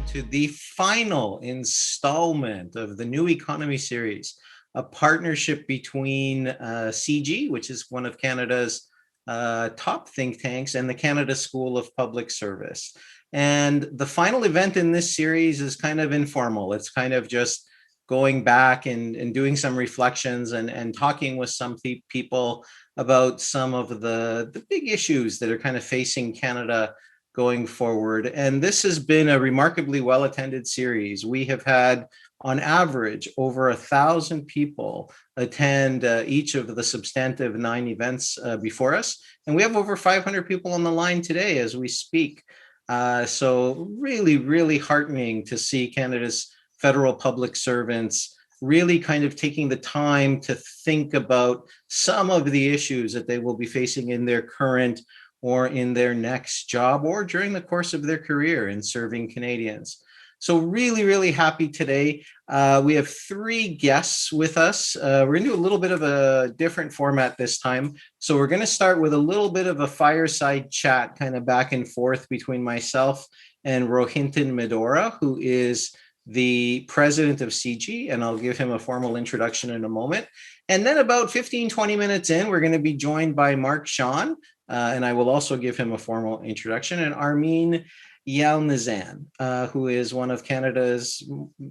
to the final installment of the New Economy series, a partnership between CG, which is one of Canada's top think tanks, and the Canada School of Public Service. And the final event in this series is kind of informal. It's kind of just going back and doing some reflections and talking with some people about some of the big issues that are kind of facing Canada going forward. And this has been a remarkably well-attended series. We have had, on average, over 1,000 people attend each of the substantive 9 events before us. And we have over 500 people on the line today as we speak. So really, really heartening to see Canada's federal public servants really kind of taking the time to think about some of the issues that they will be facing in their current or in their next job or during the course of their career in serving Canadians. So really, really happy today. We have 3 guests with us. We're going to do a little bit of a different format this time. So we're going to start with a little bit of a fireside chat, kind of back and forth between myself and Rohinton Medora, who is the president of CG, and I'll give him a formal introduction in a moment. And then about 15, 20 minutes in, we're going to be joined by Mark Sean, and I will also give him a formal introduction, and Armin Yalnizan, who is one of Canada's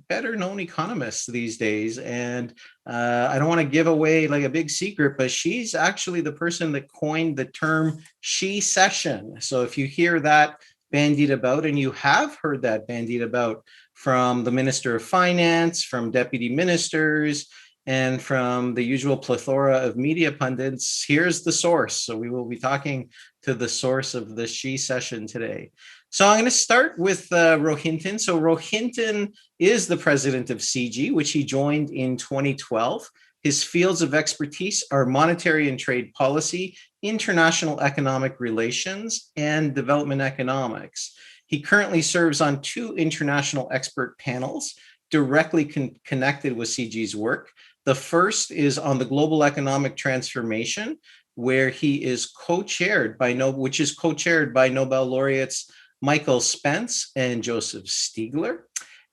better known economists these days. And I don't want to give away like a big secret, but she's actually the person that coined the term she-cession. So if you hear that bandied about, and you have heard that bandied about from the Minister of Finance, from deputy ministers, and from the usual plethora of media pundits, here's the source. So we will be talking to the source of the she-cession today. So I'm going to start with Rohinton. So Rohinton is the president of CG, which he joined in 2012. His fields of expertise are monetary and trade policy, international economic relations, and development economics. He currently serves on 2 international expert panels directly connected with CG's work. The first is on the global economic transformation, where he is co-chaired by Nobel laureates Michael Spence and Joseph Stiegler.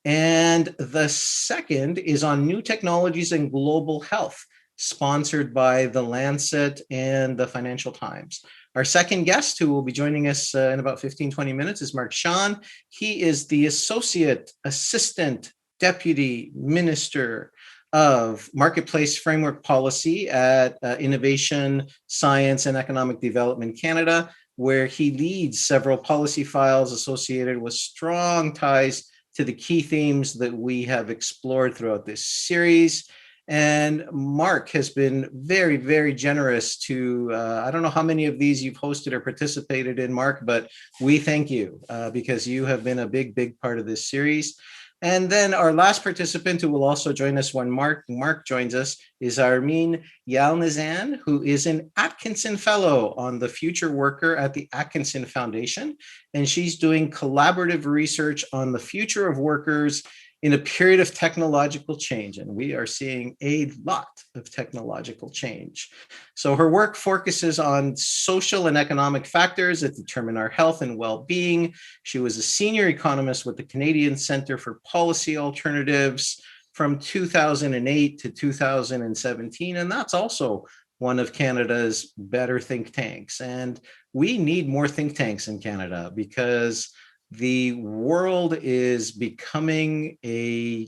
And the second is on new technologies and global health, sponsored by The Lancet and the Financial Times. Our second guest, who will be joining us in about 15, 20 minutes, is Mark Sean. He is the Associate Assistant Deputy Minister of Marketplace Framework Policy at Innovation, Science and Economic Development Canada, where he leads several policy files associated with strong ties to the key themes that we have explored throughout this series. And Mark has been very, very generous to, I don't know how many of these you've hosted or participated in, Mark, but we thank you because you have been a big, big part of this series. And then our last participant, who will also join us when Mark joins us, is Armin Yalnizan, who is an Atkinson Fellow on the Future Worker at the Atkinson Foundation. And she's doing collaborative research on the future of workers in a period of technological change. And we are seeing a lot of technological change. So her work focuses on social and economic factors that determine our health and well-being. She was a senior economist with the Canadian Centre for Policy Alternatives from 2008 to 2017. And that's also one of Canada's better think tanks. And we need more think tanks in Canada because the world is becoming a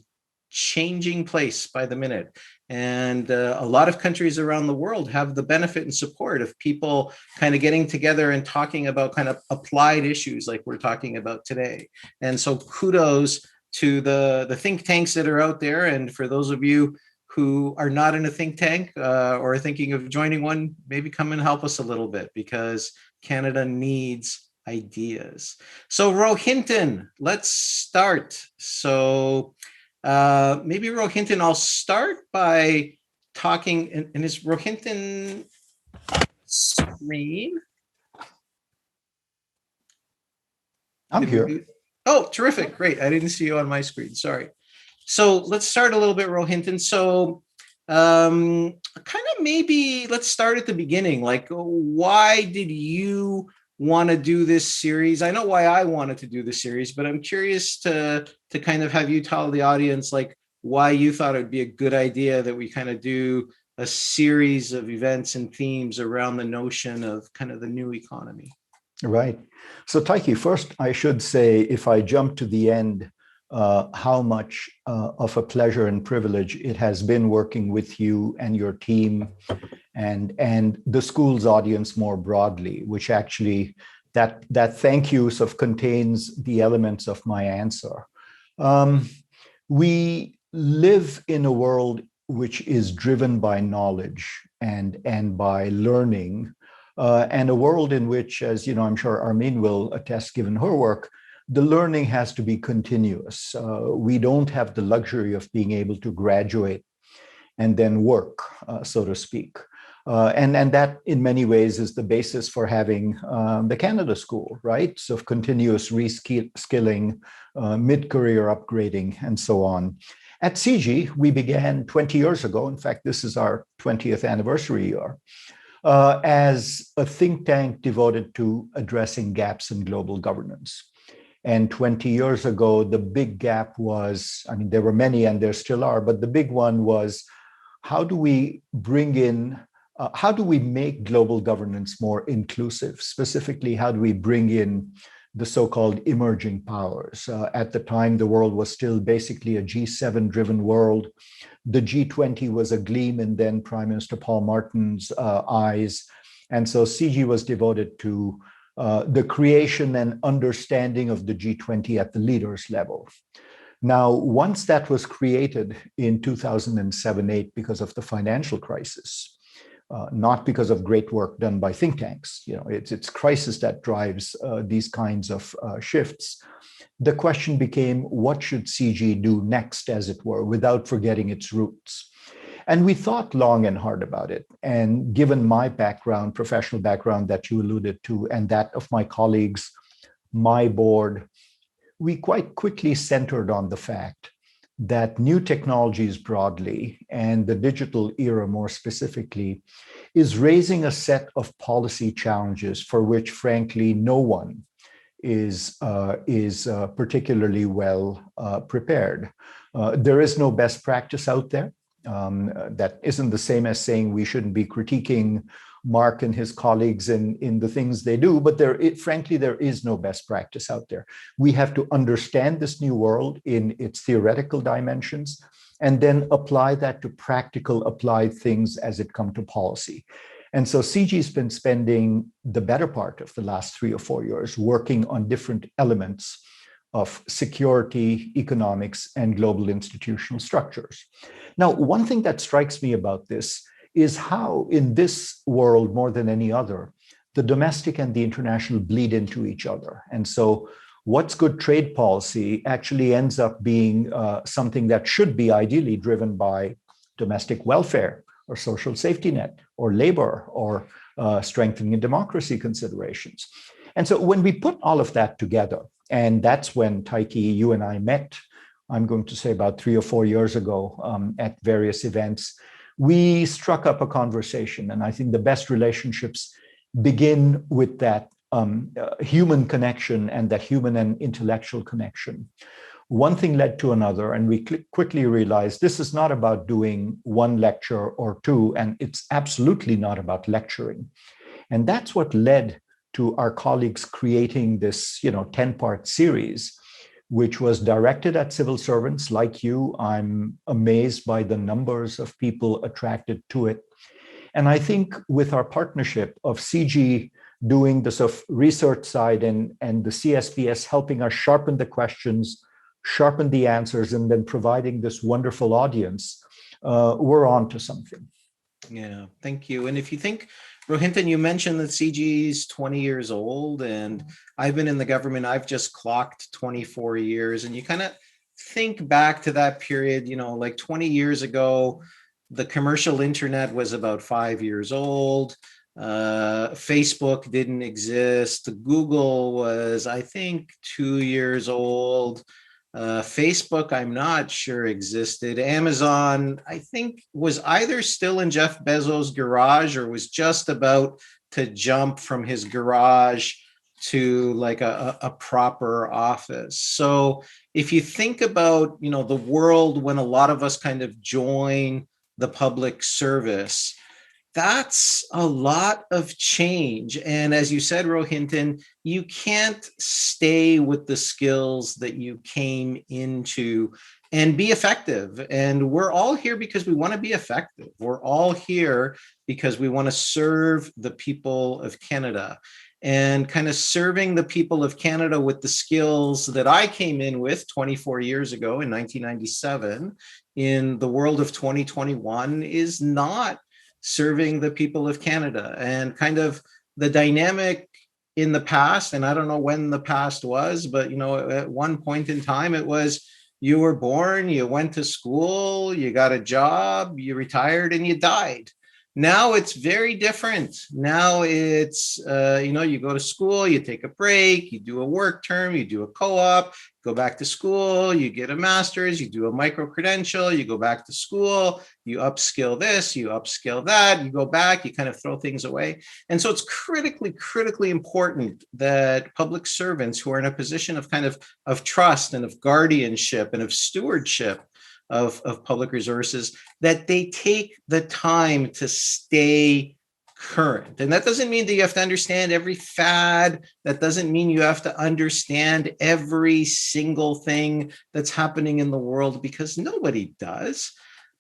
changing place by the minute. And a lot of countries around the world have the benefit and support of people kind of getting together and talking about kind of applied issues like we're talking about today. And so kudos to the think tanks that are out there. And for those of you who are not in a think tank or are thinking of joining one, maybe come and help us a little bit because Canada needs ideas. So Rohinton, let's start. So maybe Rohinton, I'll start by talking, and is Rohinton screen? I'm here. Oh, terrific. Great. I didn't see you on my screen. Sorry. So let's start a little bit, Rohinton. So kind of maybe let's start at the beginning. Like, why did you want to do this series. I know why I wanted to do the series, but I'm curious to kind of have you tell the audience like why you thought it would be a good idea that we kind of do a series of events and themes around the notion of kind of the new economy. Right. So, Taiki, first, I should say, if I jump to the end, how much of a pleasure and privilege it has been working with you and your team and the school's audience more broadly, which actually that thank you sort of contains the elements of my answer. Um, we live in a world which is driven by knowledge and by learning, and a world in which, as you know, I'm sure Armin will attest, given her work, the learning has to be continuous. We don't have the luxury of being able to graduate and then work, so to speak. And that, in many ways, is the basis for having the Canada School, right? So, continuous reskilling, mid-career upgrading, and so on. At CG, we began 20 years ago. In fact, this is our 20th anniversary year, as a think tank devoted to addressing gaps in global governance. And 20 years ago, the big gap was, I mean, there were many and there still are, but the big one was, how do we bring in, how do we make global governance more inclusive? Specifically, how do we bring in the so-called emerging powers? At the time, the world was still basically a G7-driven world. The G20 was a gleam in then Prime Minister Paul Martin's eyes. And so CG was devoted to the creation and understanding of the G20 at the leaders level. Now, once that was created in 2007-8 because of the financial crisis, not because of great work done by think tanks, you know, it's crisis that drives these kinds of shifts. The question became, what should CG do next, as it were, without forgetting its roots? And we thought long and hard about it. And given my background, professional background that you alluded to, and that of my colleagues, my board, we quite quickly centered on the fact that new technologies broadly, and the digital era more specifically, is raising a set of policy challenges for which, frankly, no one is particularly well prepared. There is no best practice out there. That isn't the same as saying we shouldn't be critiquing Mark and his colleagues in the things they do, but frankly, there is no best practice out there. We have to understand this new world in its theoretical dimensions and then apply that to practical applied things as it comes to policy. And so CG's been spending the better part of the last 3 or 4 years working on different elements of security, economics, and global institutional structures. Now, one thing that strikes me about this is how, in this world more than any other, the domestic and the international bleed into each other. And so what's good trade policy actually ends up being something that should be ideally driven by domestic welfare or social safety net or labor or strengthening democracy considerations. And so when we put all of that together, and that's when, Taiki, you and I met, I'm going to say about 3 or 4 years ago at various events, we struck up a conversation. And I think the best relationships begin with that human connection and that human and intellectual connection. One thing led to another, and we quickly realized this is not about doing one lecture or two, and it's absolutely not about lecturing. And that's what led to our colleagues creating this, 10-part series, which was directed at civil servants like you. I'm amazed by the numbers of people attracted to it. And I think with our partnership of CG doing the sort of research side and the CSPS helping us sharpen the questions, sharpen the answers, and then providing this wonderful audience, we're on to something. Yeah, thank you. And if you think, Rohinton, you mentioned that CG's 20 years old, and I've been in the government, I've just clocked 24 years, and you kind of think back to that period, like 20 years ago, the commercial internet was about 5 years old. Facebook didn't exist. Google was, I think, 2 years old. Facebook, I'm not sure existed. Amazon, I think, was either still in Jeff Bezos' garage or was just about to jump from his garage to like a proper office. So if you think about, the world when a lot of us kind of join the public service, that's a lot of change. And as you said, Rohinton, you can't stay with the skills that you came into and be effective. And we're all here because we want to be effective. We're all here because we want to serve the people of Canada. And kind of serving the people of Canada with the skills that I came in with 24 years ago in 1997 in the world of 2021 is not serving the people of Canada. And kind of the dynamic in the past, and I don't know when the past was, but at one point in time, it was you were born, you went to school, you got a job, you retired, and you died. Now it's very different. Now it's, you go to school, you take a break, you do a work term, you do a co-op, go back to school, you get a master's, you do a micro credential, you go back to school, you upskill this, you upskill that, you go back, you kind of throw things away. And so it's critically important that public servants who are in a position of kind of trust and of guardianship and of stewardship of public resources, that they take the time to stay current. And that doesn't mean that you have to understand every fad. That doesn't mean you have to understand every single thing that's happening in the world, because nobody does.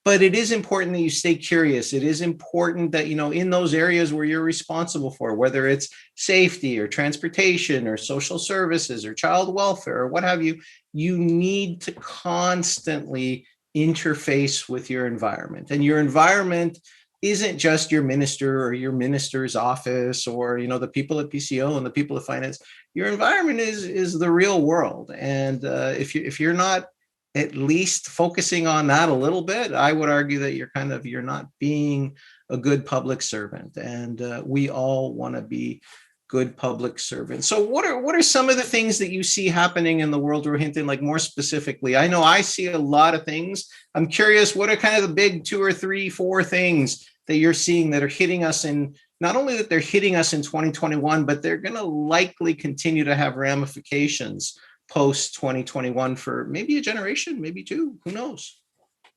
But it is important that you stay curious. It is important that, in those areas where you're responsible for, whether it's safety or transportation or social services or child welfare or what have you, you need to constantly interface with your environment. And your environment isn't just your minister or your minister's office or the people at PCO and the people of finance. Your environment is the real world. And if you're not at least focusing on that a little bit, I would argue that you're not being a good public servant. And we all want to be good public servants. So what are some of the things that you see happening in the world, Rohinton, like more specifically? I know I see a lot of things. I'm curious, what are kind of the big 2 or 3, 4 things that you're seeing that are hitting us in, not only that they're hitting us in 2021, but they're going to likely continue to have ramifications post 2021 for maybe a generation, maybe 2, who knows?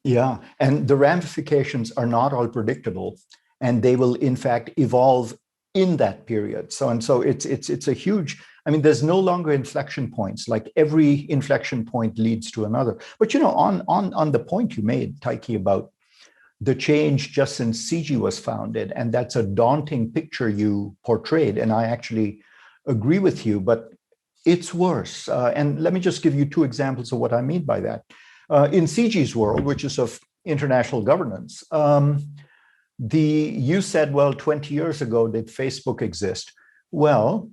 Yeah, and the ramifications are not all predictable, and they will in fact evolve in that period. So it's a huge, there's no longer inflection points. Like every inflection point leads to another. But on the point you made, Taiki, about the change just since CG was founded, and that's a daunting picture you portrayed, and I actually agree with you, but it's worse. And let me just give you 2 examples of what I mean by that. In CG's world, which is of international governance, you said, well, 20 years ago, did Facebook exist? Well,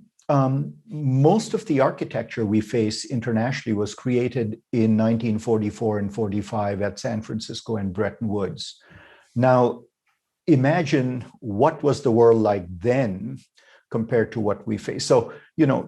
most of the architecture we face internationally was created in 1944 and 45 at San Francisco and Bretton Woods. Now, imagine what was the world like then compared to what we face. So,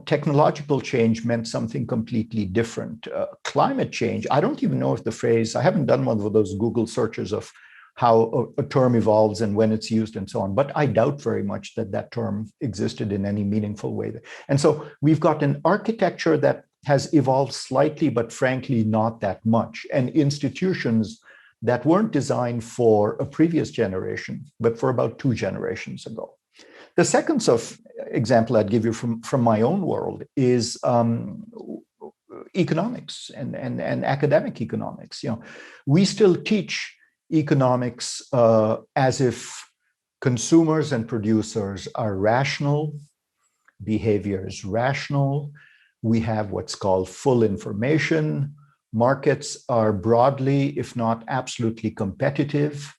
technological change meant something completely different. Climate change, I don't even know if the phrase, I haven't done one of those Google searches of how a term evolves and when it's used and so on, but I doubt very much that term existed in any meaningful way. And so we've got an architecture that has evolved slightly, but frankly, not that much. And institutions that weren't designed for a previous generation, but for about 2 generations ago. The second example I'd give you from my own world is economics and academic economics. We still teach economics as if consumers and producers are rational, behavior is rational. We have what's called full information. Markets are broadly, if not absolutely competitive.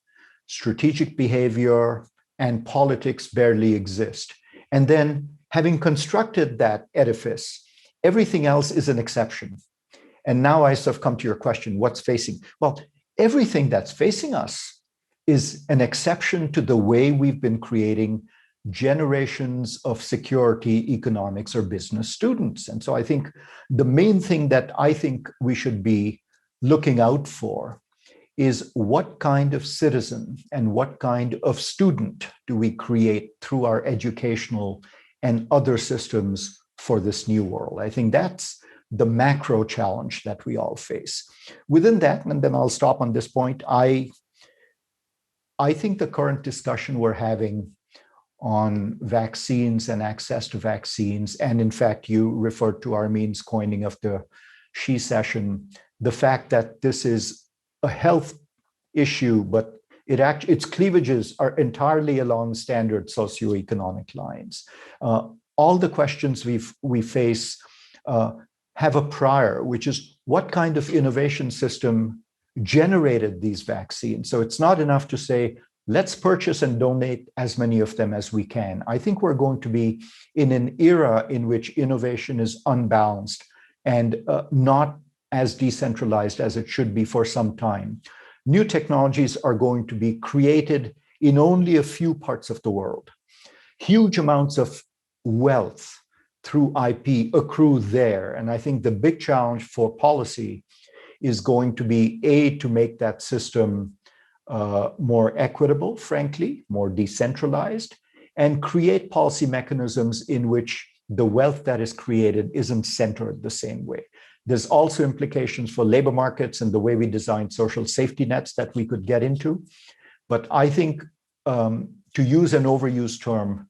Strategic behavior and politics barely exist. And then, having constructed that edifice, everything else is an exception. And now I sort of come to your question, what's facing? Well, everything that's facing us is an exception to the way we've been creating generations of security, economics, or business students. And so I think the main thing that I think we should be looking out for is what kind of citizen and what kind of student do we create through our educational and other systems for this new world. I think that's the macro challenge that we all face. Within that, and then I'll stop on this point, I think the current discussion we're having on vaccines and access to vaccines, and in fact, you referred to Armin's coining of the She session, the fact that this is a health issue, but its cleavages are entirely along standard socioeconomic lines. All the questions we face have a prior, which is what kind of innovation system generated these vaccines. So it's not enough to say, let's purchase and donate as many of them as we can. I think we're going to be in an era in which innovation is unbalanced and not as decentralized as it should be for some time. New technologies are going to be created in only a few parts of the world. Huge amounts of wealth through IP accrue there. And I think the big challenge for policy is going to be, A, to make that system more equitable, frankly, more decentralized, and create policy mechanisms in which the wealth that is created isn't centered the same way. There's also implications for labor markets and the way we design social safety nets that we could get into. But I think, to use an overused term,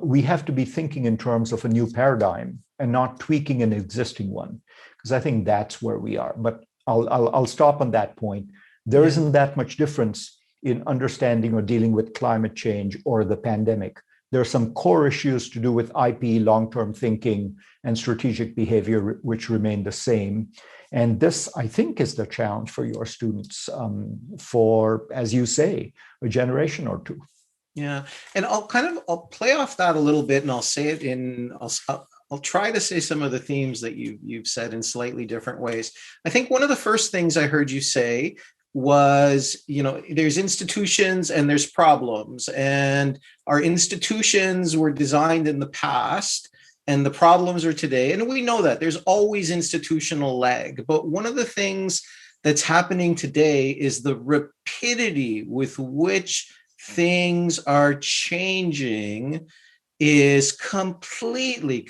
we have to be thinking in terms of a new paradigm and not tweaking an existing one, because I think that's where we are. But I'll stop on that point. There isn't that much difference in understanding or dealing with climate change or the pandemic. There are some core issues to do with IP, long-term thinking, and strategic behavior, which remain the same. And this, I think, is the challenge for your students for, as you say, a generation or two. Yeah, and I'll play off that a little bit, and I'll say it I'll try to say some of the themes that you've said in slightly different ways. I think one of the first things I heard you say was, there's institutions and there's problems, and our institutions were designed in the past and the problems are today. And we know that there's always institutional lag. But one of the things that's happening today is the rapidity with which things are changing is completely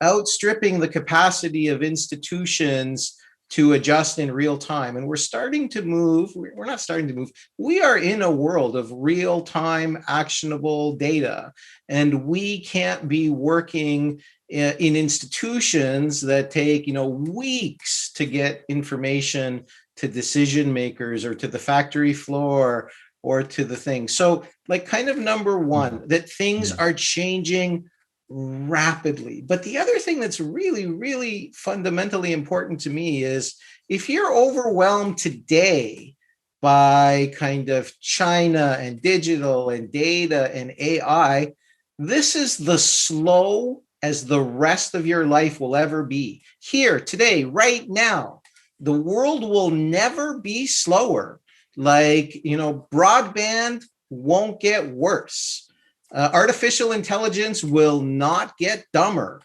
outstripping the capacity of institutions to adjust in real time. And we're starting to move, we're not starting to move, we are in a world of real time actionable data. And we can't be working in institutions that take, weeks to get information to decision makers or to the factory floor or to the thing. So kind of number one, that things are changing rapidly. But the other thing that's really, really fundamentally important to me is if you're overwhelmed today by kind of China and digital and data and AI, this is the slow as the rest of your life will ever be. Here, today, right now, the world will never be slower. Broadband won't get worse. Artificial intelligence will not get dumber.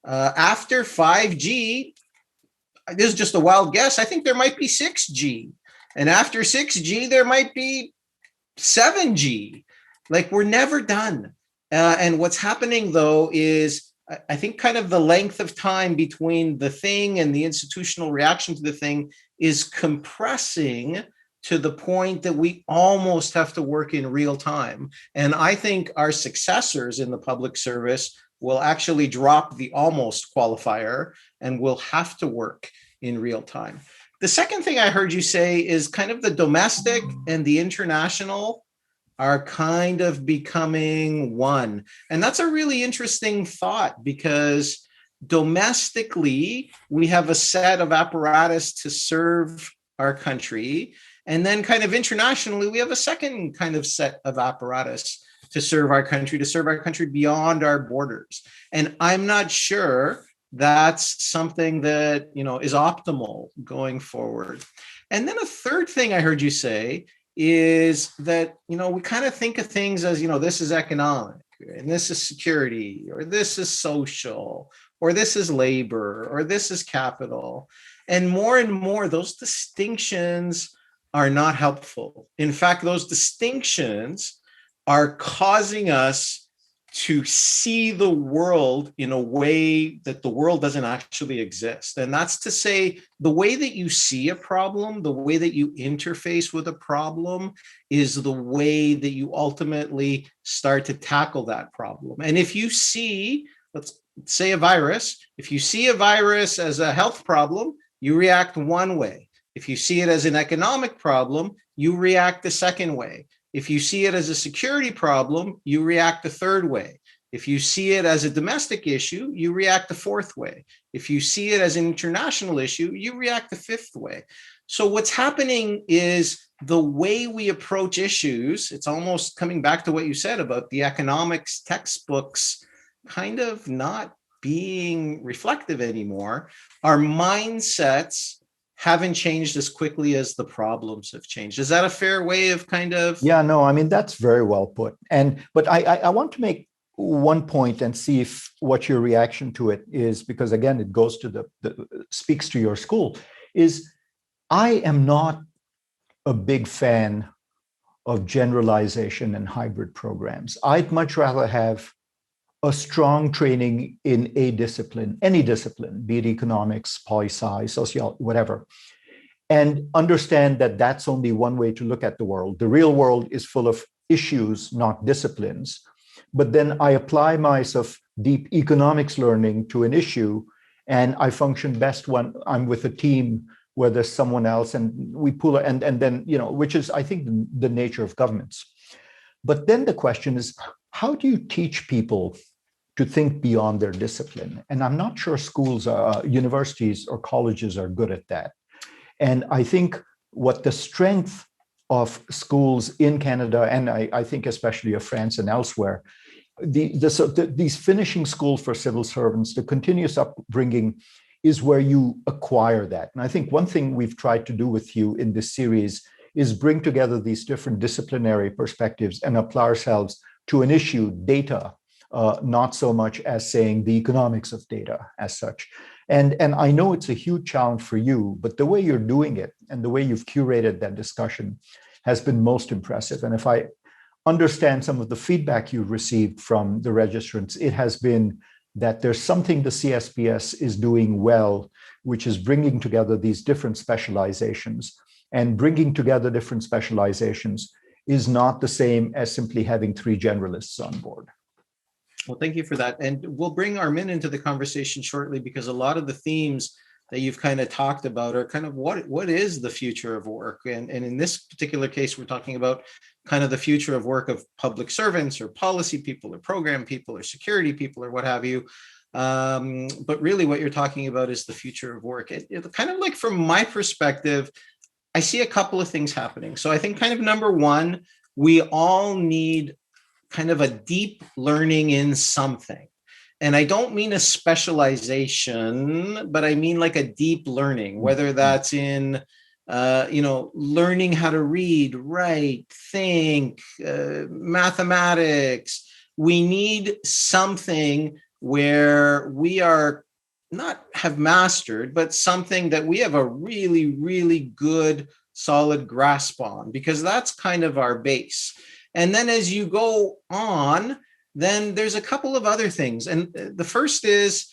After 5G, this is just a wild guess, I think there might be 6G. And after 6G, there might be 7G. We're never done. And what's happening, though, is I think kind of the length of time between the thing and the institutional reaction to the thing is compressing to the point that we almost have to work in real time. And I think our successors in the public service will actually drop the almost qualifier and will have to work in real time. The second thing I heard you say is kind of the domestic and the international are kind of becoming one. And that's a really interesting thought, because domestically, we have a set of apparatus to serve our country. And then kind of internationally, we have a second kind of set of apparatus to serve our country beyond our borders. And I'm not sure that's something that, is optimal going forward. And then a third thing I heard you say is that, we kind of think of things as, this is economic, and this is security, or this is social, or this is labor, or this is capital. And more, those distinctions are not helpful. In fact, those distinctions are causing us to see the world in a way that the world doesn't actually exist. And that's to say, the way that you see a problem, the way that you interface with a problem is the way that you ultimately start to tackle that problem. And if you see, let's say a virus, if you see a virus as a health problem, you react one way. If you see it as an economic problem, you react the second way. If you see it as a security problem, you react the third way. If you see it as a domestic issue, you react the fourth way. If you see it as an international issue, you react the fifth way. So what's happening is the way we approach issues, it's almost coming back to what you said about the economics textbooks kind of not being reflective anymore. Our mindsets haven't changed as quickly as the problems have changed. Is that a fair way of kind of? Yeah, no, I mean, that's very well put. But I want to make one point and see if what your reaction to it is, because again, it goes to speaks to your school, is I am not a big fan of generalization and hybrid programs. I'd much rather have a strong training in a discipline, any discipline, be it economics, poli-sci, sociology, whatever, and understand that that's only one way to look at the world. The real world is full of issues, not disciplines. But then I apply my sort of deep economics learning to an issue, and I function best when I'm with a team where there's someone else, and we pull, and then, which is, I think, the nature of governments. But then the question is, how do you teach people to think beyond their discipline? And I'm not sure schools, universities or colleges are good at that. And I think what the strength of schools in Canada, and I think especially of France and elsewhere, these finishing schools for civil servants, the continuous upbringing is where you acquire that. And I think one thing we've tried to do with you in this series is bring together these different disciplinary perspectives and apply ourselves to an issue, data, not so much as saying the economics of data as such. And I know it's a huge challenge for you, but the way you're doing it and the way you've curated that discussion has been most impressive. And if I understand some of the feedback you've received from the registrants, it has been that there's something the CSPS is doing well, which is bringing together these different specializations. And bringing together different specializations is not the same as simply having three generalists on board. Well, thank you for that. And we'll bring Armin into the conversation shortly, because a lot of the themes that you've kind of talked about are kind of what is the future of work. And in this particular case, we're talking about kind of the future of work of public servants or policy people or program people or security people or what have you. But really what you're talking about is the future of work. It kind of like, from my perspective, I see a couple of things happening. So I think kind of number one, we all need kind of a deep learning in something. And I don't mean a specialization, but I mean like a deep learning, whether that's in, learning how to read, write, think, mathematics. We need something where we are not have mastered, but something that we have a really, really good, solid grasp on, because that's kind of our base. And then as you go on, then there's a couple of other things. And the first is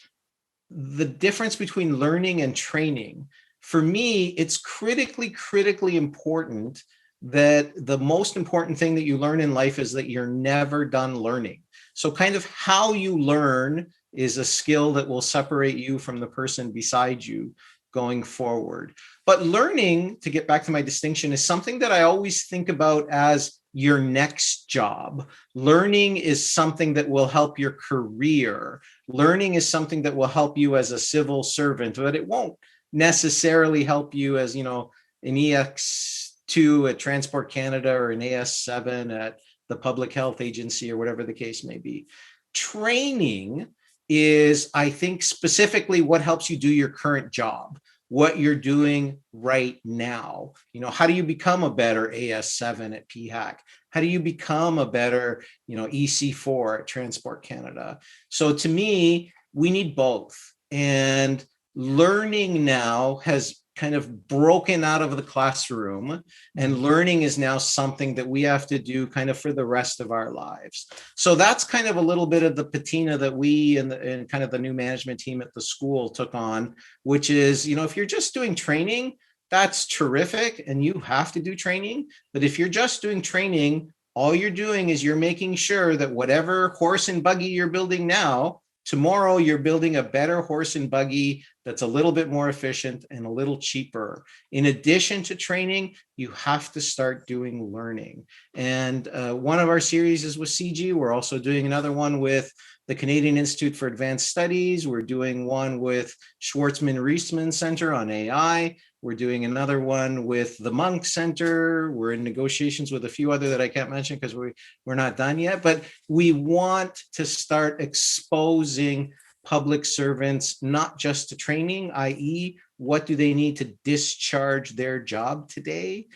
the difference between learning and training. For me, it's critically important that the most important thing that you learn in life is that you're never done learning. So kind of how you learn is a skill that will separate you from the person beside you going forward. But learning, to get back to my distinction, is something that I always think about as your next job. Learning is something that will help your career. Learning is something that will help you as a civil servant, but it won't necessarily help you as, an EX2 at Transport Canada or an AS7 at the Public Health Agency or whatever the case may be. Training is, I think, specifically what helps you do your current job, what you're doing right now. How do you become a better AS7 at PHAC? How do you become a better, EC4 at Transport Canada? So to me, we need both. And learning now has kind of broken out of the classroom, and learning is now something that we have to do kind of for the rest of our lives. So that's kind of a little bit of the patina that we and kind of the new management team at the school took on, which is, if you're just doing training, that's terrific and you have to do training. But if you're just doing training, all you're doing is you're making sure that whatever horse and buggy you're building now, tomorrow you're building a better horse and buggy that's a little bit more efficient and a little cheaper. In addition to training, you have to start doing learning. And one of our series is with CG. We're also doing another one with the Canadian Institute for Advanced Studies. We're doing one with Schwarzman-Reisman Center on AI. We're doing another one with the Munk Center. We're in negotiations with a few other that I can't mention because we're not done yet. But we want to start exposing public servants, not just to training, i.e., what do they need to discharge their job today,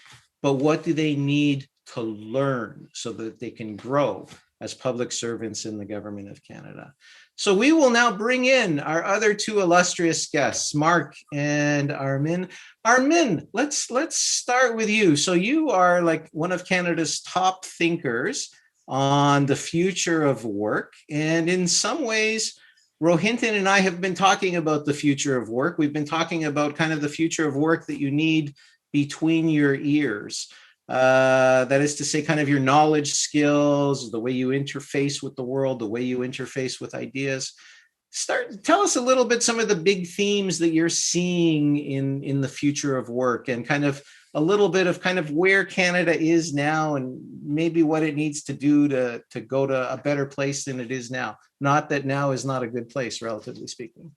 but what do they need to learn so that they can grow as public servants in the government of Canada. So we will now bring in our other two illustrious guests, Mark and Armin. Armin, let's start with you. So you are like one of Canada's top thinkers on the future of work. And in some ways, Rohinton and I have been talking about the future of work. We've been talking about kind of the future of work that you need between your ears. That is to say, kind of your knowledge skills, the way you interface with the world, the way you interface with ideas. Tell us a little bit some of the big themes that you're seeing in the future of work, and kind of a little bit of kind of where Canada is now and maybe what it needs to do to go to a better place than it is now. Not that now is not a good place, relatively speaking.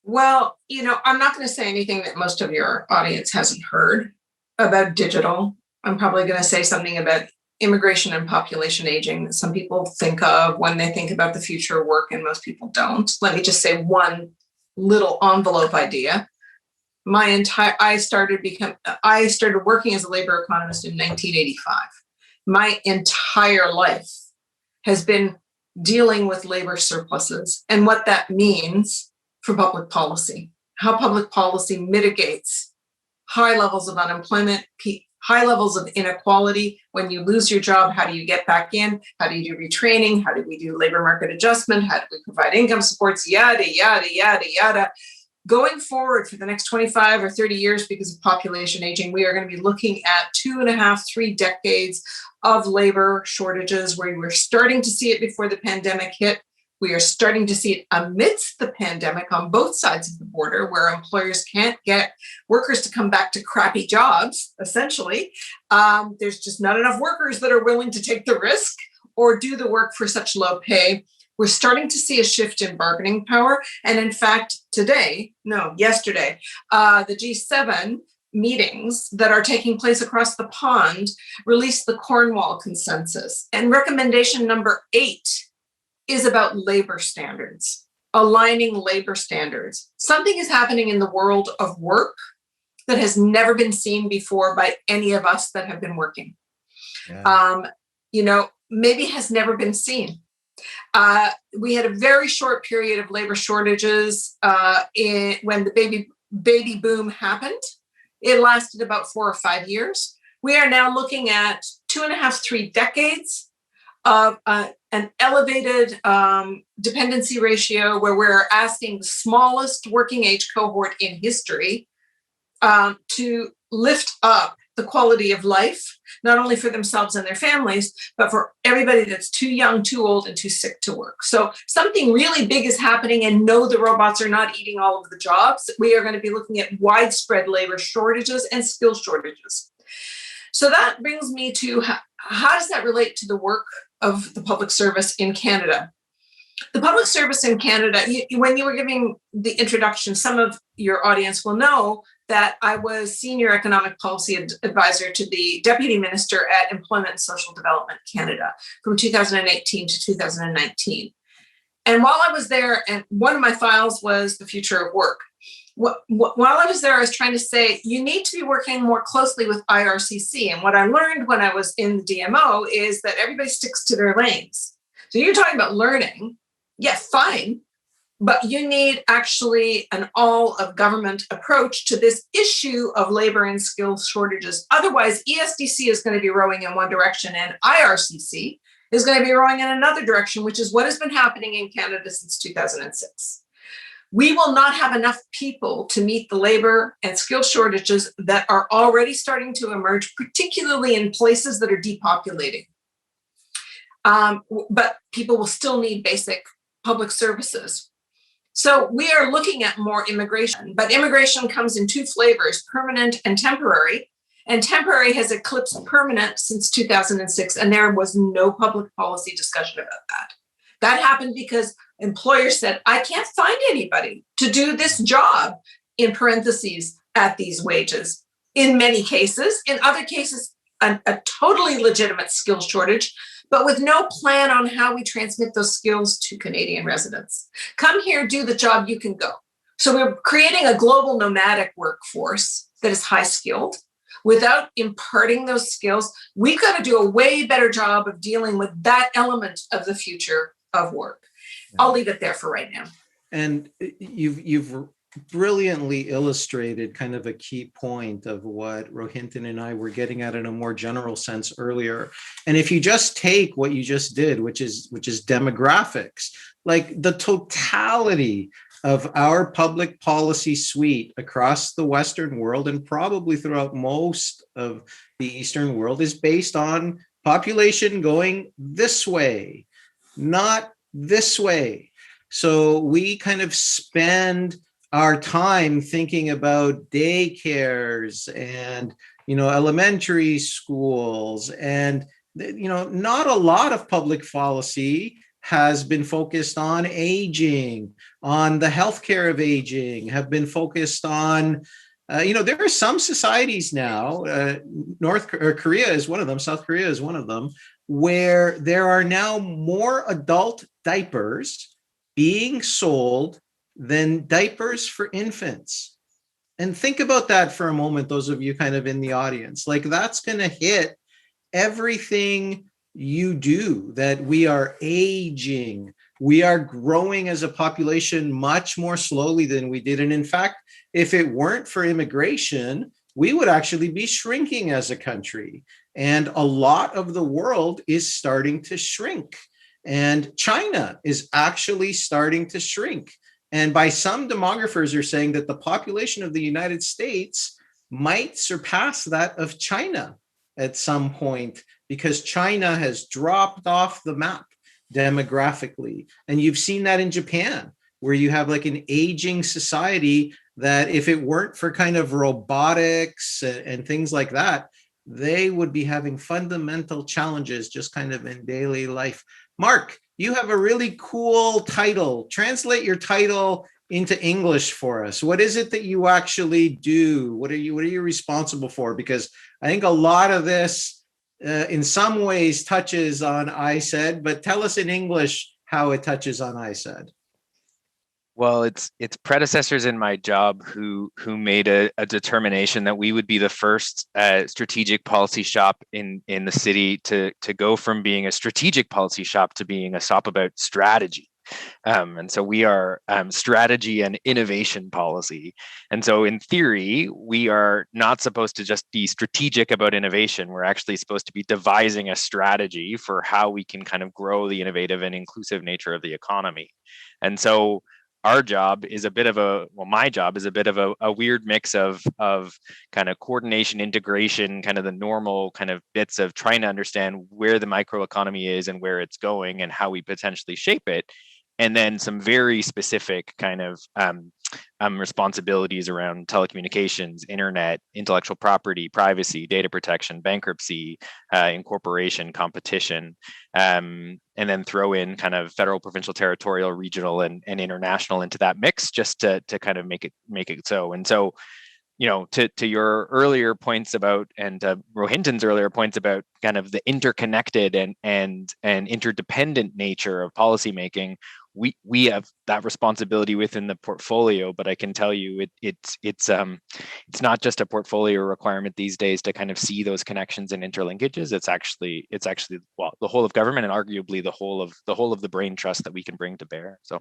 Well, I'm not going to say anything that most of your audience hasn't heard about digital. I'm probably going to say something about immigration and population aging that some people think of when they think about the future of work and most people don't. Let me just say one little envelope idea. I started working as a labor economist in 1985. My entire life has been dealing with labor surpluses and what that means for public policy, how public policy mitigates high levels of unemployment, high levels of inequality. When you lose your job, how do you get back in? How do you do retraining? How do we do labor market adjustment? How do we provide income supports? Yada, yada, yada, yada. Going forward for the next 25 or 30 years, because of population aging, we are going to be looking at 2.5, 3 decades of labor shortages, where we're starting to see it before the pandemic hit. We are starting to see it amidst the pandemic on both sides of the border, where employers can't get workers to come back to crappy jobs, essentially. There's just not enough workers that are willing to take the risk or do the work for such low pay. We're starting to see a shift in bargaining power. And in fact, yesterday, the G7 meetings that are taking place across the pond released the Cornwall Consensus. And recommendation number 8 is about labor standards, aligning labor standards. Something is happening in the world of work that has never been seen before by any of us that have been working. Yeah. Maybe has never been seen. We had a very short period of labor shortages when the baby boom happened. It lasted about 4 or 5 years. We are now looking at 2.5, 3 decades of an elevated dependency ratio, where we're asking the smallest working age cohort in history to lift up the quality of life, not only for themselves and their families, but for everybody that's too young, too old, and too sick to work. So something really big is happening, and no, the robots are not eating all of the jobs. We are going to be looking at widespread labor shortages and skill shortages. So that brings me to how does that relate to the work of the public service in Canada? The public service in Canada, when you were giving the introduction, some of your audience will know that I was Senior Economic Policy Advisor to the Deputy Minister at Employment and Social Development Canada from 2018 to 2019. And while I was there, and one of my files was the future of work. While I was there, I was trying to say, you need to be working more closely with IRCC. And what I learned when I was in the DMO is that everybody sticks to their lanes. So you're talking about learning. Yeah, fine. but you need actually an all of government approach to this issue of labor and skills shortages. Otherwise, ESDC is going to be rowing in one direction and IRCC is going to be rowing in another direction, which is what has been happening in Canada since 2006. We will not have enough people to meet the labor and skill shortages that are already starting to emerge, particularly in places that are depopulating. But people will still need basic public services. So we are looking at more immigration, but immigration comes in two flavors, permanent and temporary. And temporary has eclipsed permanent since 2006, and there was no public policy discussion about that. That happened because employers said, I can't find anybody to do this job, in parentheses, at these wages. In many cases, in other cases, a totally legitimate skill shortage, but with no plan on how we transmit those skills to Canadian residents. Come here, do the job, you can go. So we're creating a global nomadic workforce that is high skilled. Without imparting those skills, we've got to do a way better job of dealing with that element of the future of work. I'll leave it there for right now. And you've brilliantly illustrated kind of a key point of what Rohinton and I were getting at in a more general sense earlier. And if you just take what you just did, which is demographics, like the totality of our public policy suite across the Western world and probably throughout most of the Eastern world is based on population going this way, not this way. So we kind of spend our time thinking about daycares and, elementary schools, and, not a lot of public policy has been focused on aging, on the healthcare of aging, have been focused on, there are some societies now, Korea is one of them, South Korea is one of them, where there are now more adult diapers being sold than diapers for infants. And think about that for a moment, those of you kind of in the audience, like that's going to hit everything you do, that we are aging, we are growing as a population much more slowly than we did. And in fact, if it weren't for immigration, we would actually be shrinking as a country. And a lot of the world is starting to shrink. And China is actually starting to shrink. And by some demographers are saying that the population of the United States might surpass that of China at some point, because China has dropped off the map demographically. And you've seen that in Japan, where you have like an aging society that if it weren't for kind of robotics and things like that, they would be having fundamental challenges just kind of in daily life. Mark, you have a really cool title. Translate your title into English for us. What is it that you actually do? What are you responsible for? Because I think a lot of this in some ways touches on ISED, but tell us in English how it touches on ISED. Well, it's predecessors in my job who made a determination that we would be the first strategic policy shop in the city to go from being a strategic policy shop to being a shop about strategy. And so we are strategy and innovation policy. And so in theory, we are not supposed to just be strategic about innovation. We're actually supposed to be devising a strategy for how we can kind of grow the innovative and inclusive nature of the economy. And so our job is a bit of my job is a bit of a weird mix of kind of coordination, integration, kind of the normal kind of bits of trying to understand where the microeconomy is and where it's going and how we potentially shape it. And then some very specific kind of responsibilities around telecommunications, internet, intellectual property, privacy, data protection, bankruptcy, incorporation, competition, and then throw in kind of federal, provincial, territorial, regional, and international into that mix, just to kind of make it so. And so, to your earlier points about, and Rohinton's earlier points about kind of the interconnected and interdependent nature of policymaking, we have that responsibility within the portfolio. But I can tell you, it's not just a portfolio requirement these days to kind of see those connections and interlinkages. It's actually the whole of government, and arguably the whole of the brain trust that we can bring to bear. So.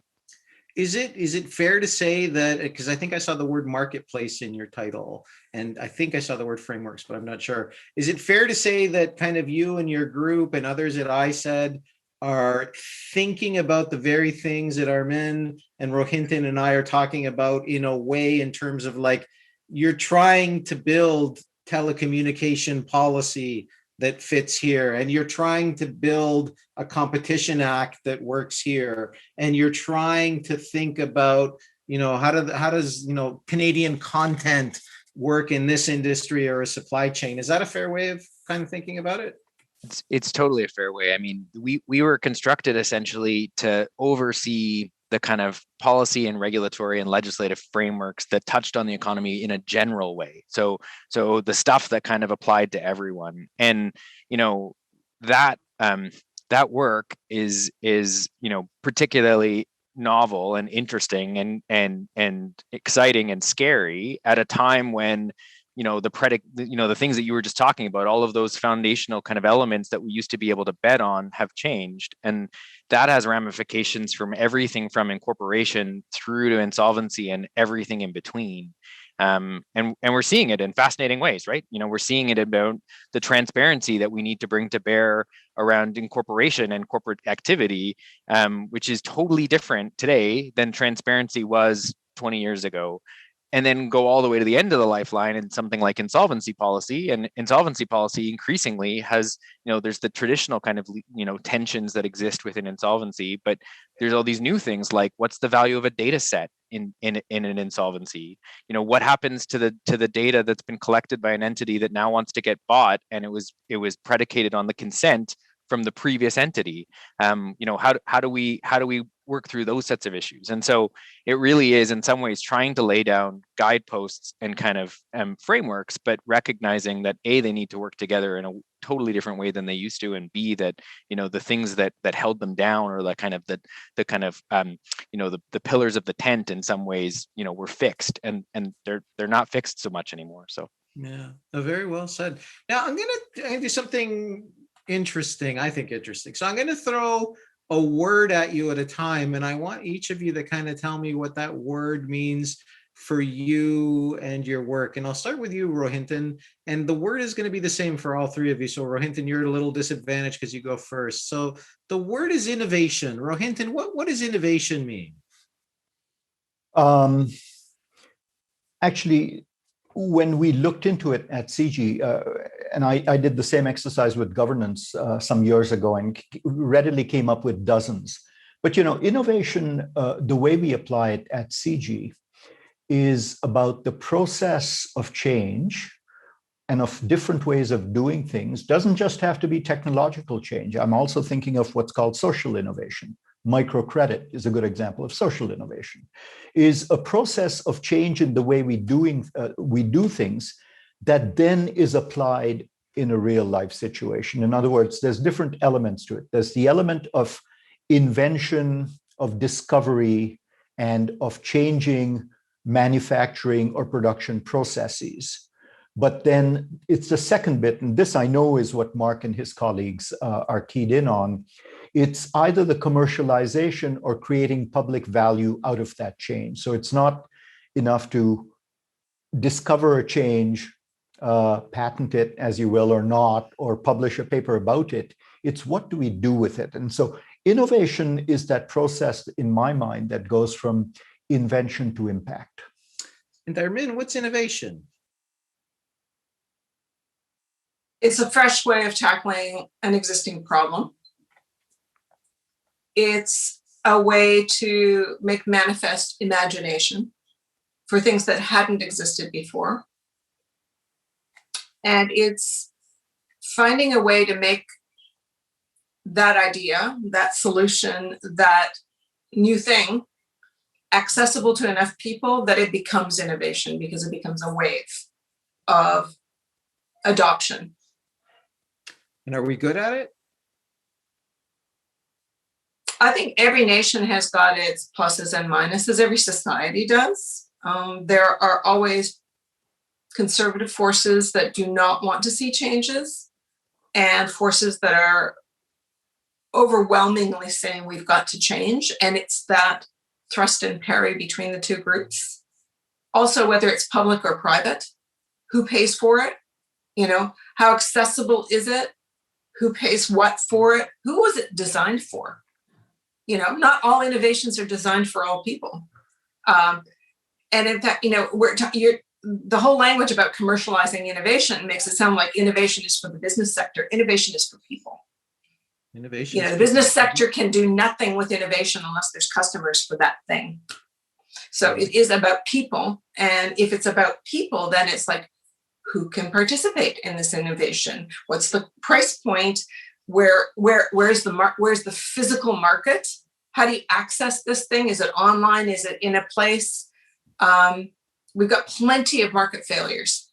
Is it fair to say that, because I think I saw the word marketplace in your title, and I think I saw the word frameworks, but I'm not sure. Is it fair to say that kind of you and your group and others at ISED are thinking about the very things that Armin and Rohinton and I are talking about in a way, in terms of like, you're trying to build telecommunication policy that fits here, and you're trying to build a competition act that works here, and you're trying to think about, how does Canadian content work in this industry or a supply chain? Is that a fair way of kind of thinking about it? It's totally a fair way. I mean, we were constructed essentially to oversee the kind of policy and regulatory and legislative frameworks that touched on the economy in a general way. So the stuff that kind of applied to everyone, and that that work is particularly novel and interesting and exciting and scary at a time when the things that you were just talking about, all of those foundational kind of elements that we used to be able to bet on have changed. And that has ramifications from everything from incorporation through to insolvency and everything in between. And we're seeing it in fascinating ways, right? We're seeing it about the transparency that we need to bring to bear around incorporation and corporate activity, which is totally different today than transparency was 20 years ago. And then go all the way to the end of the lifeline in something like insolvency policy. And insolvency policy increasingly has, there's the traditional kind of, tensions that exist within insolvency, but there's all these new things like, what's the value of a data set in an insolvency? What happens to the data that's been collected by an entity that now wants to get bought, and it was predicated on the consent from the previous entity? How do we work through those sets of issues? And so it really is in some ways trying to lay down guideposts and kind of frameworks, but recognizing that A, they need to work together in a totally different way than they used to, and B, that the things that held them down, or the kind of the pillars of the tent in some ways were fixed, and they're not fixed so much anymore. So yeah, very well said. Now I'm gonna do something interesting. I think interesting. So I'm going to throw a word at you at a time, and I want each of you to kind of tell me what that word means for you and your work. And I'll start with you, Rohinton. And the word is going to be the same for all three of you. So Rohinton, you're at a little disadvantage because you go first. So the word is innovation. Rohinton, what does innovation mean? Actually, when we looked into it at CG, and I did the same exercise with governance some years ago, and readily came up with dozens. But innovation, the way we apply it at CG, is about the process of change and of different ways of doing things. Doesn't just have to be technological change. I'm also thinking of what's called social innovation. Microcredit is a good example of social innovation. Is a process of change in the way we do things that then is applied in a real life situation. In other words, there's different elements to it. There's the element of invention, of discovery, and of changing manufacturing or production processes. But then it's the second bit, and this I know is what Mark and his colleagues are keyed in on. It's either the commercialization or creating public value out of that change. So it's not enough to discover a change, patent it, as you will, or not, or publish a paper about it. It's what do we do with it? And so innovation is that process, in my mind, that goes from invention to impact. And Armin, what's innovation? It's a fresh way of tackling an existing problem. It's a way to make manifest imagination for things that hadn't existed before. And it's finding a way to make that idea, that solution, that new thing accessible to enough people that it becomes innovation, because it becomes a wave of adoption. And are we good at it? I think every nation has got its pluses and minuses. Every society does. There are always conservative forces that do not want to see changes, and forces that are overwhelmingly saying we've got to change. And it's that thrust and parry between the two groups. Also, whether it's public or private, who pays for it? How accessible is it? Who pays what for it? Who was it designed for? Not all innovations are designed for all people. And in fact, the whole language about commercializing innovation makes it sound like innovation is for the business sector. Innovation is for people. Innovation. The business sector can do nothing with innovation unless there's customers for that thing. So it is about people. And if it's about people, then it's like, who can participate in this innovation? What's the price point? Where's the physical market? How do you access this thing? Is it online? Is it in a place? We've got plenty of market failures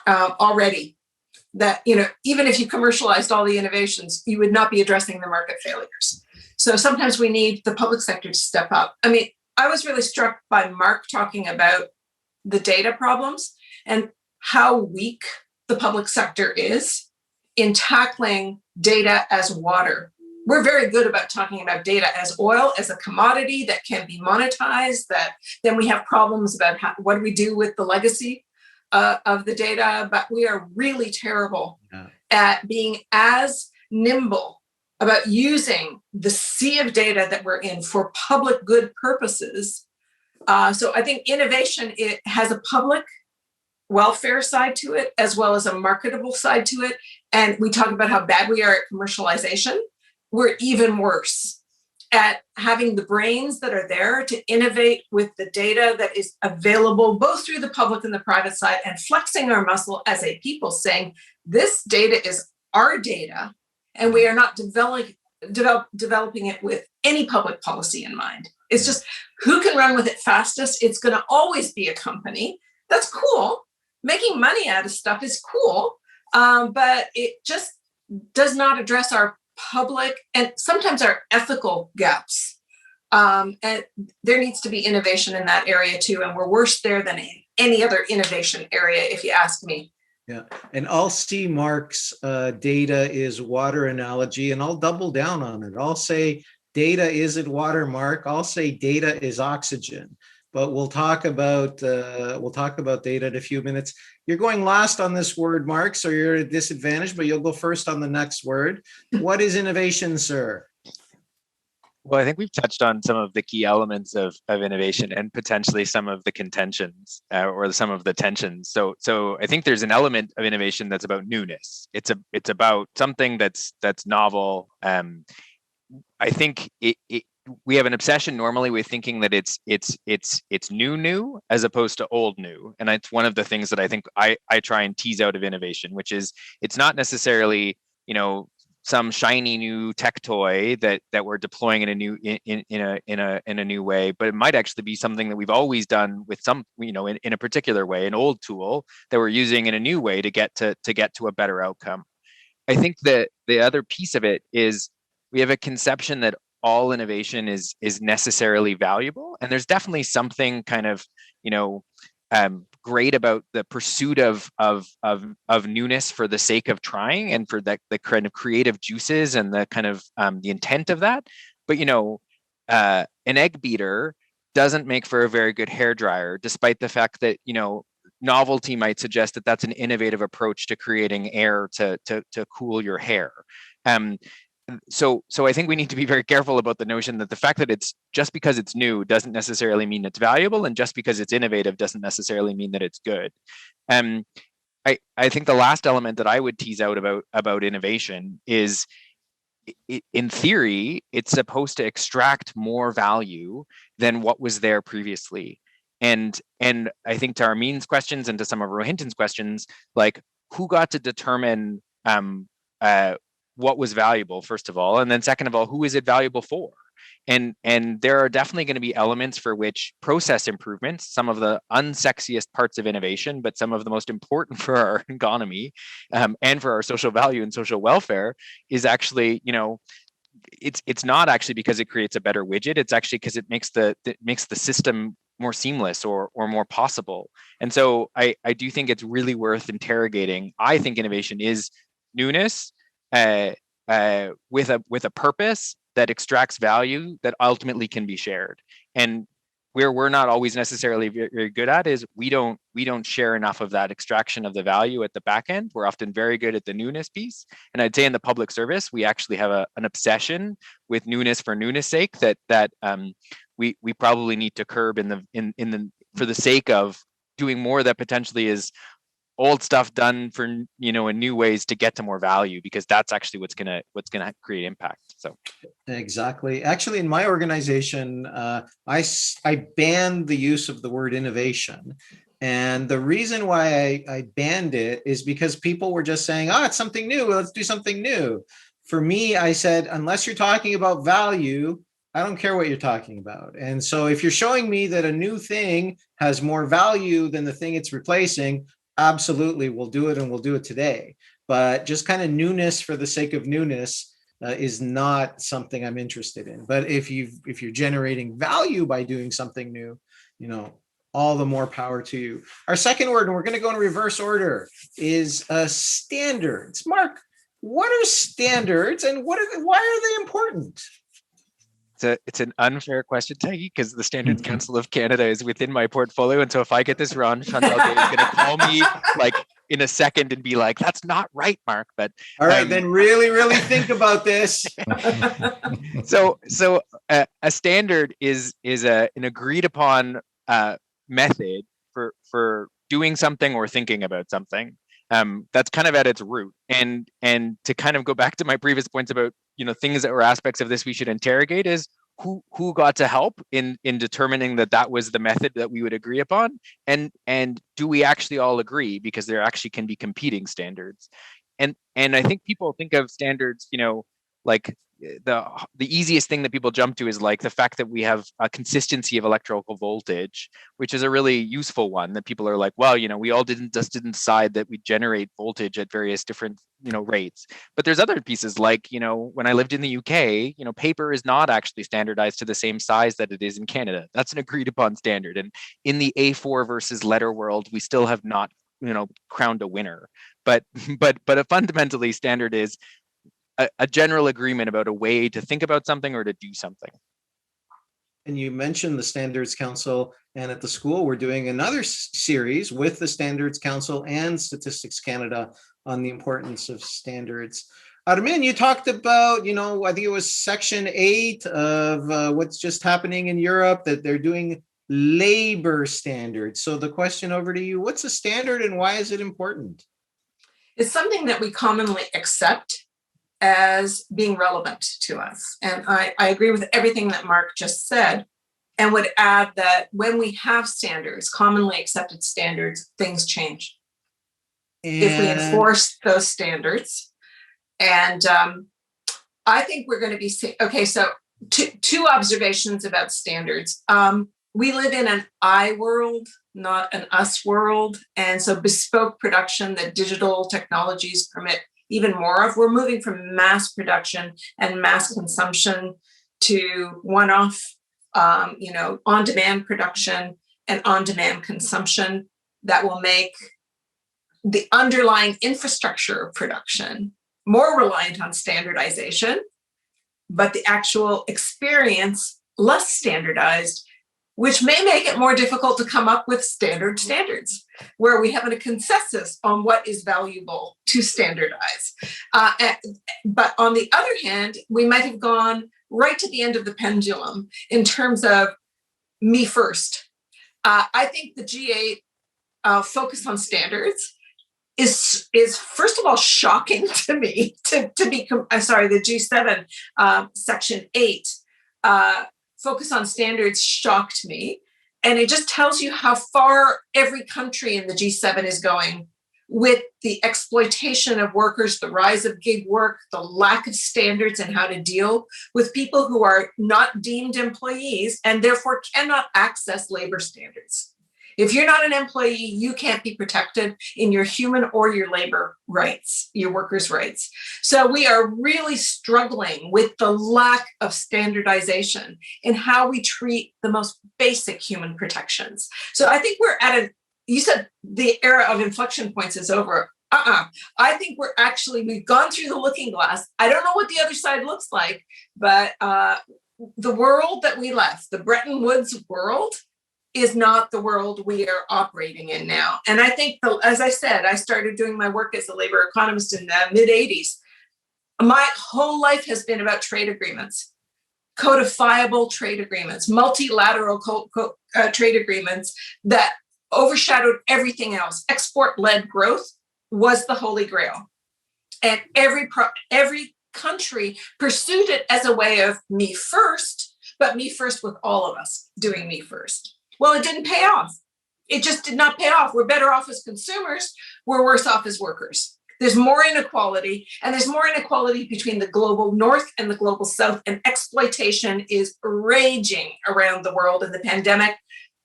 already. That even if you commercialized all the innovations, you would not be addressing the market failures. So sometimes we need the public sector to step up. I mean, I was really struck by Mark talking about the data problems and how weak the public sector is in tackling data as water. We're very good about talking about data as oil, as a commodity that can be monetized, that then we have problems about what do we do with the legacy of the data, but we are really terrible at being as nimble about using the sea of data that we're in for public good purposes. So I think innovation, it has a public welfare side to it, as well as a marketable side to it. And we talk about how bad we are at commercialization. We're even worse at having the brains that are there to innovate with the data that is available both through the public and the private side, and flexing our muscle as a people, saying this data is our data and we are not developing it with any public policy in mind. It's just who can run with it fastest. It's going to always be a company. That's cool. Making money out of stuff is cool, but it just does not address our public and sometimes our ethical gaps. And there needs to be innovation in that area too. And we're worse there than any other innovation area, if you ask me. Yeah, and I'll see Mark's data is water analogy, and I'll double down on it. I'll say data isn't water, Mark. I'll say data is oxygen. But we'll talk about data in a few minutes. You're going last on this word, Mark, so you're at a disadvantage, but you'll go first on the next word. What is innovation, sir? Well, I think we've touched on some of the key elements of innovation and potentially some of the contentions or some of the tensions. So I think there's an element of innovation that's about newness. It's about something that's novel. I think we have an obsession normally with thinking that it's new as opposed to old new, and it's one of the things that I think I try and tease out of innovation, which is it's not necessarily some shiny new tech toy that we're deploying in a new way, but it might actually be something that we've always done with some in a particular way, an old tool that we're using in a new way to get to a better outcome. I think that the other piece of it is we have a conception that all innovation is necessarily valuable, and there's definitely something kind of great about the pursuit of newness for the sake of trying and for the kind of creative juices and the kind of the intent of that. But an egg beater doesn't make for a very good hair dryer, despite the fact that novelty might suggest that that's an innovative approach to creating air to cool your hair. So I think we need to be very careful about the notion that the fact that it's just because it's new doesn't necessarily mean it's valuable, and just because it's innovative doesn't necessarily mean that it's good. I think the last element that I would tease out about innovation is, in theory, it's supposed to extract more value than what was there previously. And I think to Armin's questions and to some of Rohinton's questions, like who got to determine what was valuable, first of all, and then second of all, who is it valuable for? And there are definitely going to be elements for which process improvements, some of the unsexiest parts of innovation, but some of the most important for our economy and for our social value and social welfare, is actually, it's not actually because it creates a better widget. It's actually because it makes the system more seamless or more possible. And so I do think it's really worth interrogating. I think innovation is newness with a purpose that extracts value that ultimately can be shared. And where we're not always necessarily very good at is we don't share enough of that extraction of the value at the back end. We're often very good at the newness piece, and I'd say in the public service we actually have an obsession with newness for newness sake that we probably need to curb in the for the sake of doing more that potentially is old stuff done for in new ways to get to more value, because that's actually what's gonna create impact. So exactly. Actually, in my organization, I banned the use of the word innovation, and the reason why I banned it is because people were just saying, "Oh, it's something new. Let's do something new." For me, I said, unless you're talking about value, I don't care what you're talking about. And so, if you're showing me that a new thing has more value than the thing it's replacing, absolutely, we'll do it, and we'll do it today. But just kind of newness for the sake of newness is not something I'm interested in. But if you're generating value by doing something new, all the more power to you. Our second word, and we're going to go in reverse order, is standards. Mark, what are standards, and why are they important? It's an unfair question, Taggy, because the Standards Council of Canada is within my portfolio. And so if I get this wrong, Chantal Gay is going to call me like in a second and be like, "That's not right, Mark." But all right, then really, really think about this. So a standard is an agreed upon method for doing something or thinking about something. That's kind of at its root. And to kind of go back to my previous points about things that were aspects of this we should interrogate is who got to help in determining that was the method that we would agree upon, and do we actually all agree, because there actually can be competing standards. And I think people think of standards, like the easiest thing that people jump to is like the fact that we have a consistency of electrical voltage, which is a really useful one, that people are like, well, we all didn't decide that we generate voltage at various different rates. But there's other pieces like, when I lived in the UK, paper is not actually standardized to the same size that it is in Canada. That's an agreed upon standard. And in the A4 versus letter world, we still have not crowned a winner. But a fundamentally standard is a general agreement about a way to think about something or to do something. And you mentioned the Standards Council, and at the school, we're doing another series with the Standards Council and Statistics Canada on the importance of standards. Armin, you talked about, I think it was Section 8 of what's just happening in Europe, that they're doing labor standards. So the question over to you, what's a standard and why is it important? It's something that we commonly accept as being relevant to us. And I agree with everything that Mark just said, and would add that when we have standards, commonly accepted standards, things change. If we enforce those standards. And I think we're going to be, okay, so two observations about standards. We live in an I world, not an us world. And so bespoke production that digital technologies permit even more of. We're moving from mass production and mass consumption to one-off, on-demand production and on-demand consumption that will make the underlying infrastructure of production more reliant on standardization, but the actual experience less standardized, which may make it more difficult to come up with standards where we have a consensus on what is valuable to standardize. But on the other hand, we might have gone right to the end of the pendulum in terms of me first. I think the G8 focus on standards is first of all shocking to me. The G7 Section 8 focus on standards shocked me. And it just tells you how far every country in the G7 is going with the exploitation of workers, the rise of gig work, the lack of standards and how to deal with people who are not deemed employees and therefore cannot access labor standards. If you're not an employee, you can't be protected in your human or your labor rights, your workers' rights. So we are really struggling with the lack of standardization in how we treat the most basic human protections. So I think we're at you said the era of inflection points is over. I think we've gone through the looking glass. I don't know what the other side looks like, but the world that we left, the Bretton Woods world, is not the world we are operating in now. And I think, as I said, I started doing my work as a labor economist in the mid 80s. My whole life has been about trade agreements, codifiable trade agreements, multilateral trade agreements that overshadowed everything else. Export-led growth was the holy grail. And every country pursued it as a way of me first, but me first with all of us doing me first. Well, it didn't pay off. It just did not pay off. We're better off as consumers. We're worse off as workers. There's more inequality, and there's more inequality between the global north and the global south, and exploitation is raging around the world, and the pandemic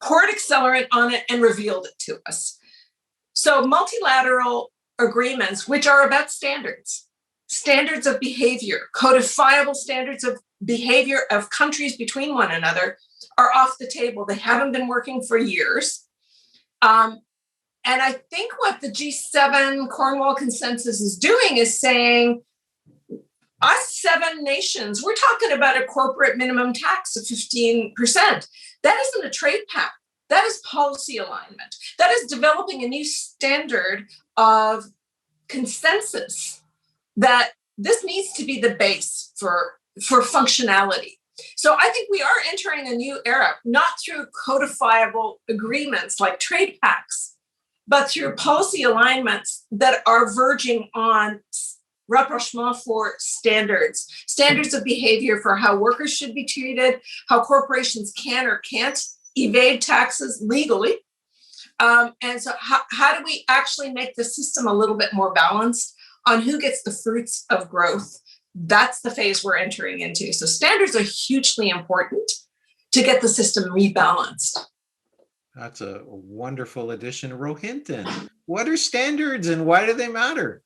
poured accelerant on it and revealed it to us. So multilateral agreements, which are about standards of behavior, codifiable standards of behavior of countries between one another, are off the table. They haven't been working for years. And I think what the G7 Cornwall Consensus is doing is saying, us 7 nations, we're talking about a corporate minimum tax of 15%. That isn't a trade pact. That is policy alignment. That is developing a new standard of consensus that this needs to be the base for functionality. So I think we are entering a new era, not through codifiable agreements like trade pacts, but through policy alignments that are verging on rapprochement for standards of behavior for how workers should be treated, how corporations can or can't evade taxes legally. And so how do we actually make the system a little bit more balanced on who gets the fruits of growth? That's the phase we're entering into. So standards are hugely important to get the system rebalanced. That's a wonderful addition. Rohinton, what are standards and why do they matter?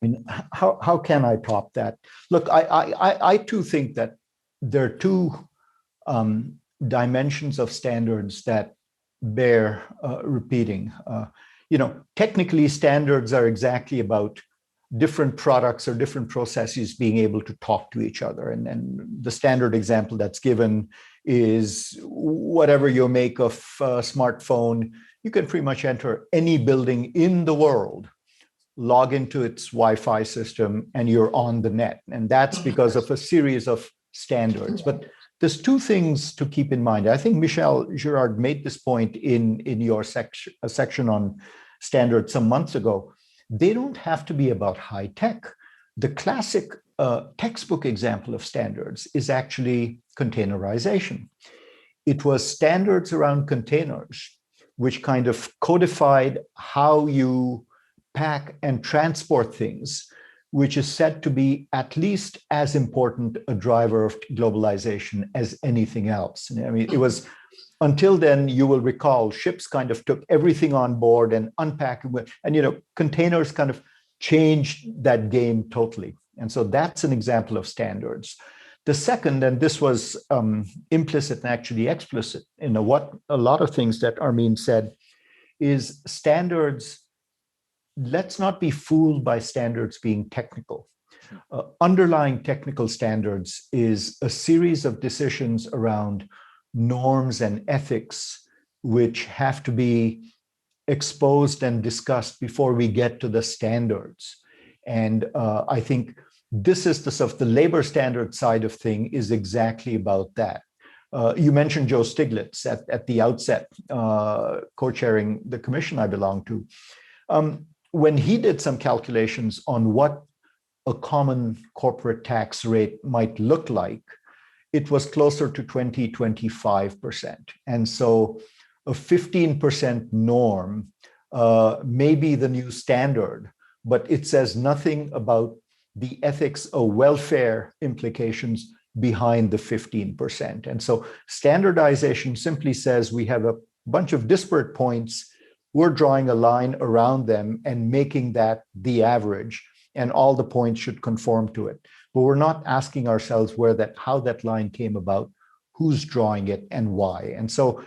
I mean, how can I top that? Look, I too think that there are two dimensions of standards that bear repeating. Technically, standards are exactly about different products or different processes being able to talk to each other. And the standard example that's given is whatever you make of a smartphone, you can pretty much enter any building in the world, log into its Wi-Fi system, and you're on the net. And that's because of a series of standards. But there's two things to keep in mind. I think Michel Girard made this point in your section on standards some months ago. They don't have to be about high tech. The classic textbook example of standards is actually containerization. It was standards around containers, which kind of codified how you pack and transport things, which is said to be at least as important a driver of globalization as anything else. I mean, it was, until then, you will recall, ships kind of took everything on board and unpacked, and containers kind of changed that game totally. And so that's an example of standards. The second, and this was implicit and actually explicit in what a lot of things that Armin said, is standards. Let's not be fooled by standards being technical. Underlying technical standards is a series of decisions around norms and ethics, which have to be exposed and discussed before we get to the standards. And I think this is the stuff, the labor standard side of thing is exactly about that. You mentioned Joe Stiglitz at the outset, co-chairing the commission I belong to. When he did some calculations on what a common corporate tax rate might look like, it was closer to 20-25%. And so a 15% norm may be the new standard, but it says nothing about the ethics or welfare implications behind the 15%. And so standardization simply says we have a bunch of disparate points, we're drawing a line around them and making that the average, and all the points should conform to it. But we're not asking ourselves how that line came about, who's drawing it, and why. And so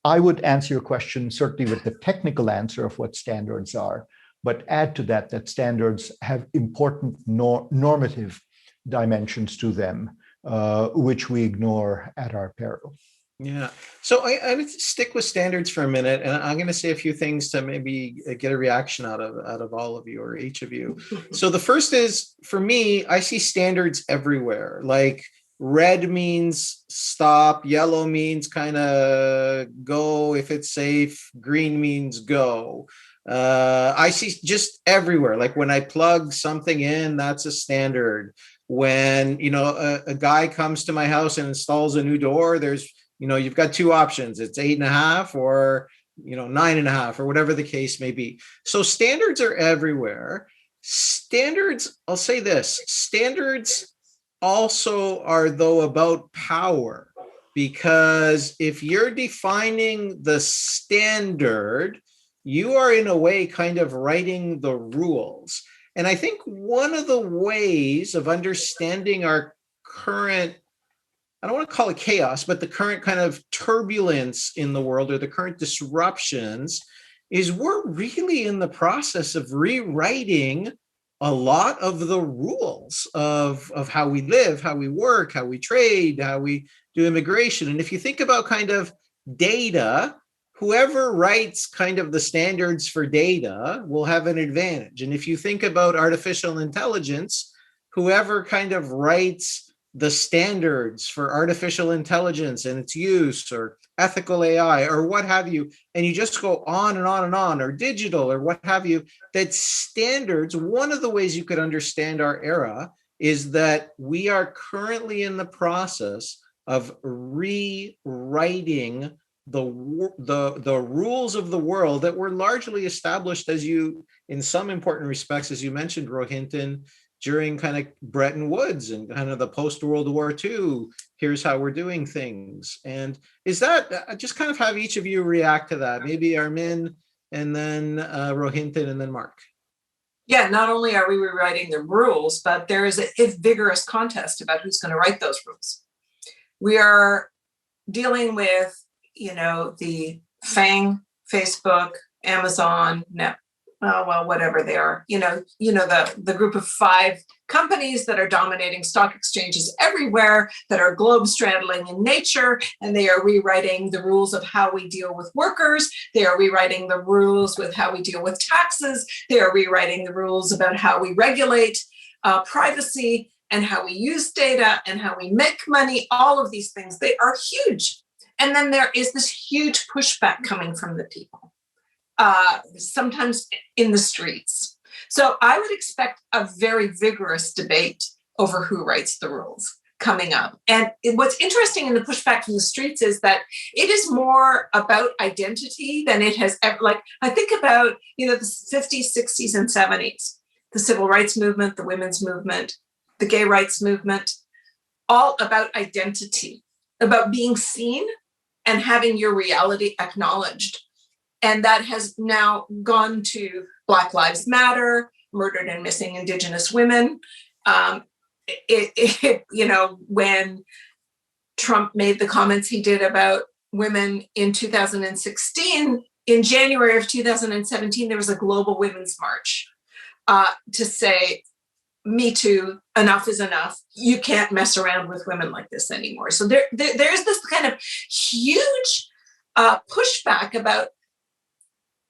I would answer your question certainly with the technical answer of what standards are, but add to that standards have important normative dimensions to them, which we ignore at our peril. Yeah. So I'm going to stick with standards for a minute, and I'm going to say a few things to maybe get a reaction out of all of you or each of you. So the first is, for me, I see standards everywhere. Like red means stop, yellow means kind of go if it's safe, green means go. I see just everywhere. Like when I plug something in, that's a standard. When, a guy comes to my house and installs a new door, you've got two options. It's 8.5 or, 9.5 or whatever the case may be. So standards are everywhere. Standards, I'll say this, standards also are though about power, because if you're defining the standard, you are in a way kind of writing the rules. And I think one of the ways of understanding our current, I don't want to call it chaos, but the current kind of turbulence in the world or the current disruptions is we're really in the process of rewriting a lot of the rules of how we live, how we work, how we trade, how we do immigration. And if you think about kind of data, whoever writes kind of the standards for data will have an advantage. And if you think about artificial intelligence, whoever kind of writes the standards for artificial intelligence and its use, or ethical AI, or what have you, and you just go on and on and on, or digital, or what have you, that standards, one of the ways you could understand our era is that we are currently in the process of rewriting the rules of the world that were largely established, as you, in some important respects, as you mentioned, Rohinton, during kind of Bretton Woods and kind of the post-World War II, here's how we're doing things. And is that, just kind of have each of you react to that, maybe Armin and then Rohinton and then Mark. Yeah, not only are we rewriting the rules, but there is a vigorous contest about who's going to write those rules. We are dealing with, the FANG, Facebook, Amazon, whatever they are, the group of 5 companies that are dominating stock exchanges everywhere, that are globe straddling in nature, and they are rewriting the rules of how we deal with workers. They are rewriting the rules with how we deal with taxes. They are rewriting the rules about how we regulate privacy and how we use data and how we make money. All of these things, they are huge. And then there is this huge pushback coming from the people. Sometimes in the streets. So I would expect a very vigorous debate over who writes the rules coming up. And what's interesting in the pushback from the streets is that it is more about identity than it has ever, I think about, the 50s, 60s, and 70s, the civil rights movement, the women's movement, the gay rights movement, all about identity, about being seen and having your reality acknowledged. And that has now gone to Black Lives Matter, murdered and missing Indigenous women. When Trump made the comments he did about women in 2016, in January of 2017, there was a global women's march to say, Me Too, enough is enough. You can't mess around with women like this anymore. So there's this kind of huge pushback about,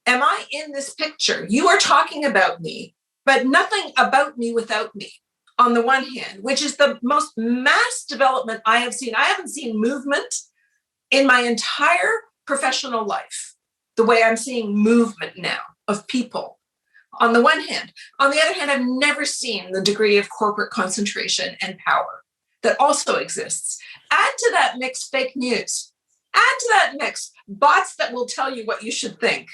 am I in this picture? You are talking about me, but nothing about me without me, on the one hand, which is the most mass development I have seen. I haven't seen movement in my entire professional life the way I'm seeing movement now of people, on the one hand. On the other hand, I've never seen the degree of corporate concentration and power that also exists. Add to that mix fake news. Add to that mix bots that will tell you what you should think.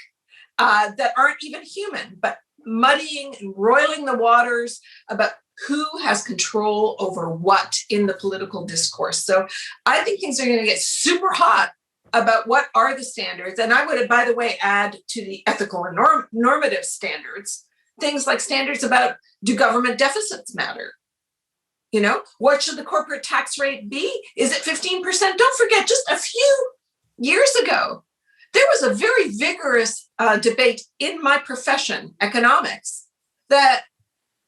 That aren't even human, but muddying and roiling the waters about who has control over what in the political discourse. So I think things are going to get super hot about what are the standards. And I would, by the way, add to the ethical and normative standards, things like standards about, do government deficits matter? What should the corporate tax rate be? Is it 15%? Don't forget, just a few years ago, there was a very vigorous debate in my profession, economics, that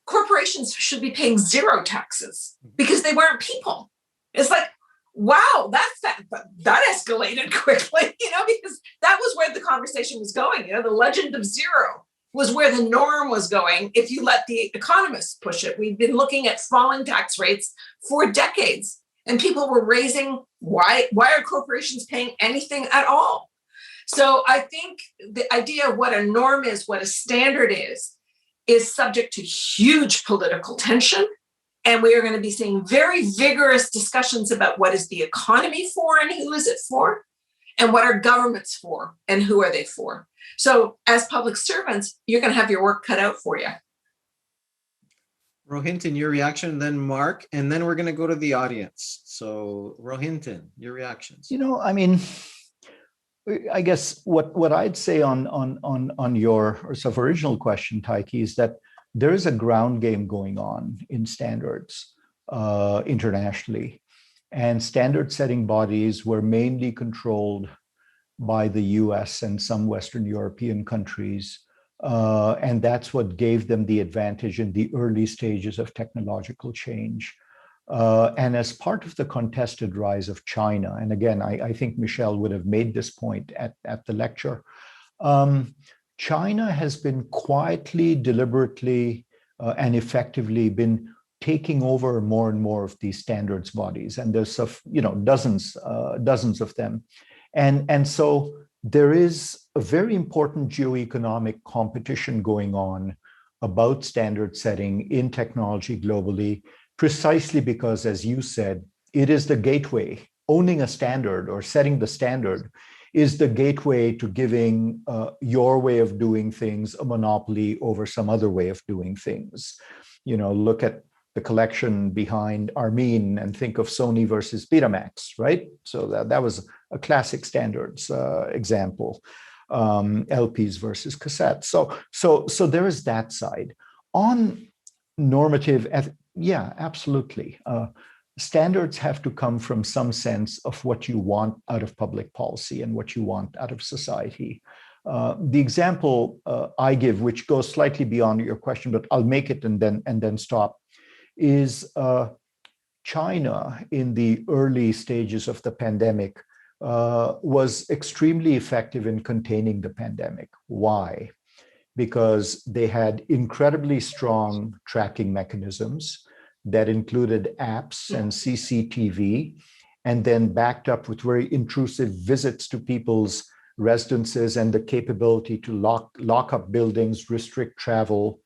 corporations should be paying 0 taxes because they weren't people. It's like, wow, that escalated quickly, because that was where the conversation was going. The legend of zero was where the norm was going if you let the economists push it. We've been looking at falling tax rates for decades, and people were raising, why are corporations paying anything at all? So I think the idea of what a norm is, what a standard is subject to huge political tension. And we are going to be seeing very vigorous discussions about what is the economy for and who is it for, and what are governments for and who are they for. So as public servants, you're going to have your work cut out for you. Rohinton, your reaction, then Mark, and then we're going to go to the audience. So Rohinton, your reactions. I mean, I guess what I'd say on your sort of original question, Taiki, is that there is a ground game going on in standards internationally, and standard setting bodies were mainly controlled by the US and some Western European countries. And that's what gave them the advantage in the early stages of technological change. And as part of the contested rise of China, and again, I think Michelle would have made this point at the lecture, China has been quietly, deliberately, and effectively been taking over more and more of these standards bodies, and there's dozens of them, and so there is a very important geoeconomic competition going on about standard setting in technology globally, precisely because, as you said, it is the gateway. Owning a standard or setting the standard is the gateway to giving your way of doing things a monopoly over some other way of doing things. Look at the collection behind Armin and think of Sony versus Betamax, right? So that was a classic standards example. LPs versus cassettes. So there is that side. On normative, yeah, absolutely. Standards have to come from some sense of what you want out of public policy and what you want out of society. The example I give, which goes slightly beyond your question, but I'll make it and then stop, is China in the early stages of the pandemic was extremely effective in containing the pandemic. Why? Because they had incredibly strong tracking mechanisms that included apps and CCTV, and then backed up with very intrusive visits to people's residences and the capability to lock up buildings, restrict travel.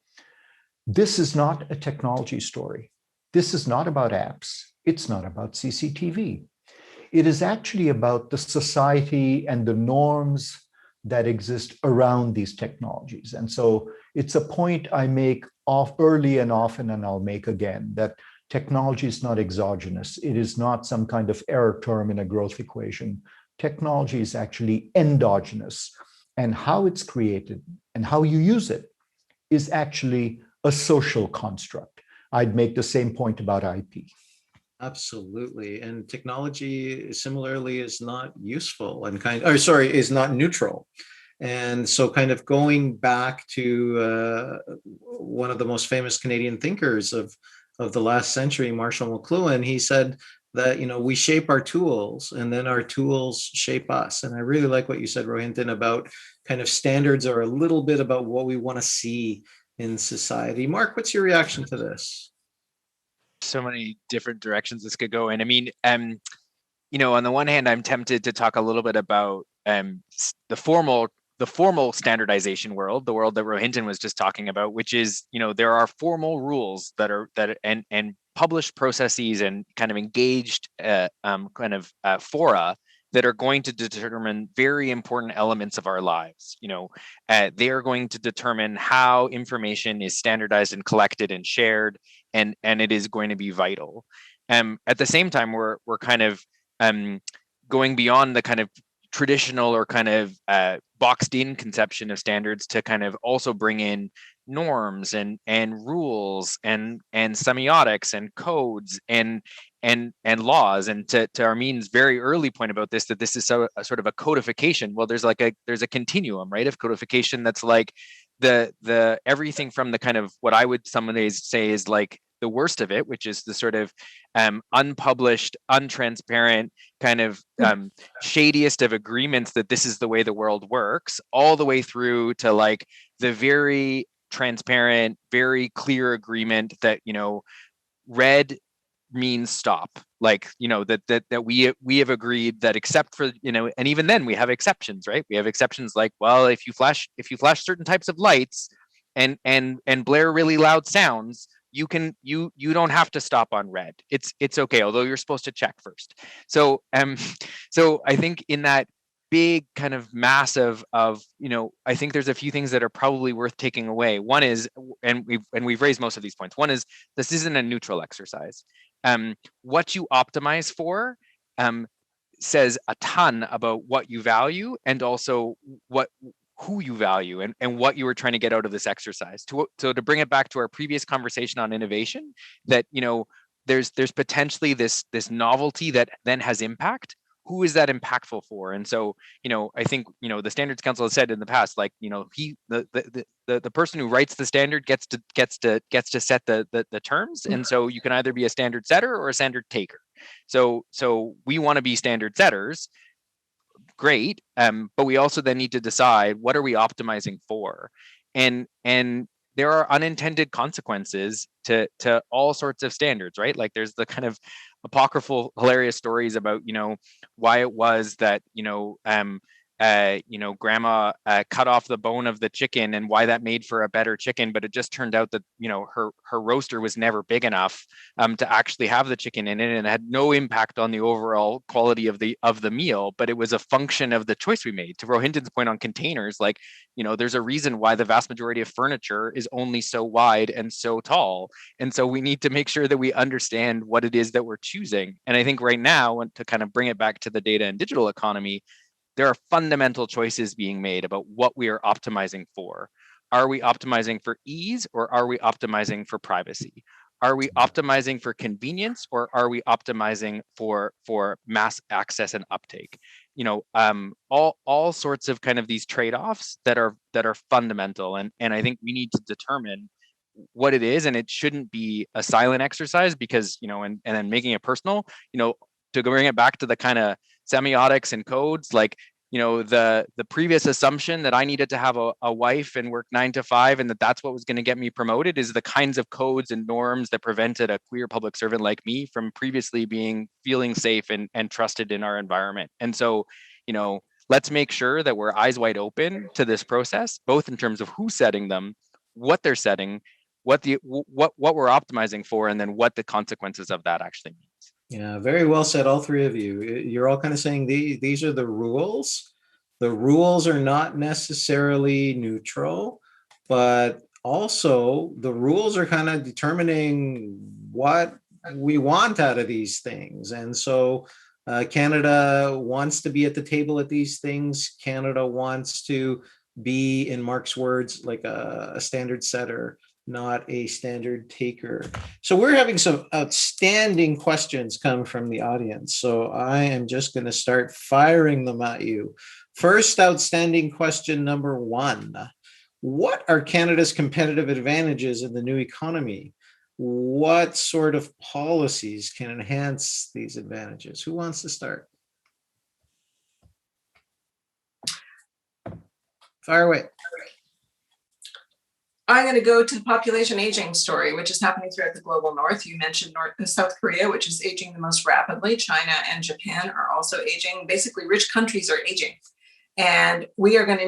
This is not a technology story. This is not about apps. It's not about CCTV. It is actually about the society and the norms that exist around these technologies. And so it's a point I make early and often, and I'll make again, that technology is not exogenous. It is not some kind of error term in a growth equation. Technology is actually endogenous, and how it's created and how you use it is actually a social construct. I'd make the same point about IP. Absolutely. And technology similarly is not useful and is not neutral. And so kind of going back to one of the most famous Canadian thinkers of the last century, Marshall McLuhan, he said that, we shape our tools and then our tools shape us. And I really like what you said, Rohinton, about kind of standards are a little bit about what we want to see in society. Mark, what's your reaction to this? So many different directions this could go in. I mean, on the one hand, I'm tempted to talk a little bit about the formal standardization world, the world that Rohinton was just talking about, which is, there are formal rules and published processes and kind of engaged fora that are going to determine very important elements of our lives. They are going to determine how information is standardized and collected and shared, and it is going to be vital. At the same time, we're kind of going beyond the kind of traditional or kind of boxed in conception of standards to kind of also bring in norms and rules and semiotics and codes and laws. And to Armin's very early point about this, that this is a sort of a codification. Well, there's a continuum, right, of codification that's like the everything from the kind of what I would some days say is like the worst of it, which is the sort of unpublished, untransparent, kind of shadiest of agreements that this is the way the world works, all the way through to like the very transparent, very clear agreement that, red means stop, like, that we have agreed that, except for, and even then we have exceptions, right? We have exceptions like, well, if you flash certain types of lights and blare really loud sounds, you don't have to stop on red. It's okay, although you're supposed to check first. So so I think in that big kind of massive of, I think there's a few things that are probably worth taking away. One is, and we've raised most of these points. One is, this isn't a neutral exercise. What you optimize for says a ton about what you value, and also who you value, and what you were trying to get out of this exercise. So to bring it back to our previous conversation on innovation, that there's potentially this novelty that then has impact. Who is that impactful for? And so, I think, the Standards Council has said in the past, like, the person who writes the standard gets to set the terms. And so you can either be a standard setter or a standard taker. So we want to be standard setters. Great. But we also then need to decide, what are we optimizing for? And there are unintended consequences to all sorts of standards, right? Like, there's the kind of apocryphal, hilarious stories about, why it was that, grandma cut off the bone of the chicken, and why that made for a better chicken. But it just turned out that, her roaster was never big enough to actually have the chicken in it, and it had no impact on the overall quality of the meal. But it was a function of the choice we made. To Rohinton's point on containers, like, there's a reason why the vast majority of furniture is only so wide and so tall. And so we need to make sure that we understand what it is that we're choosing. And I think right now, to kind of bring it back to the data and digital economy, there are fundamental choices being made about what we are optimizing for. Are we optimizing for ease, or are we optimizing for privacy? Are we optimizing for convenience, or are we optimizing for mass access and uptake? All sorts of kind of these trade-offs that are fundamental. And I think we need to determine what it is, and it shouldn't be a silent exercise, because, and then making it personal, to bring it back to the kind of semiotics and codes, like, the previous assumption that I needed to have a wife and work 9 to 5, and that's what was going to get me promoted, is the kinds of codes and norms that prevented a queer public servant like me from previously feeling safe and trusted in our environment. And so, let's make sure that we're eyes wide open to this process, both in terms of who's setting them, what they're setting, what we're optimizing for, and then what the consequences of that actually means. Yeah, very well said, all three of you. You're all kind of saying these are the rules. The rules are not necessarily neutral, but also the rules are kind of determining what we want out of these things. And so Canada wants to be at the table at these things. Canada wants to be, in Mark's words, like a standard setter, not a standard taker. So we're having some outstanding questions come from the audience. So I am just going to start firing them at you. First outstanding question, number 1. What are Canada's competitive advantages in the new economy? What sort of policies can enhance these advantages? Who wants to start? Fire away. I'm going to go to the population aging story, which is happening throughout the global north. You mentioned South Korea, which is aging the most rapidly. China and Japan are also aging. Basically, rich countries are aging. And we are going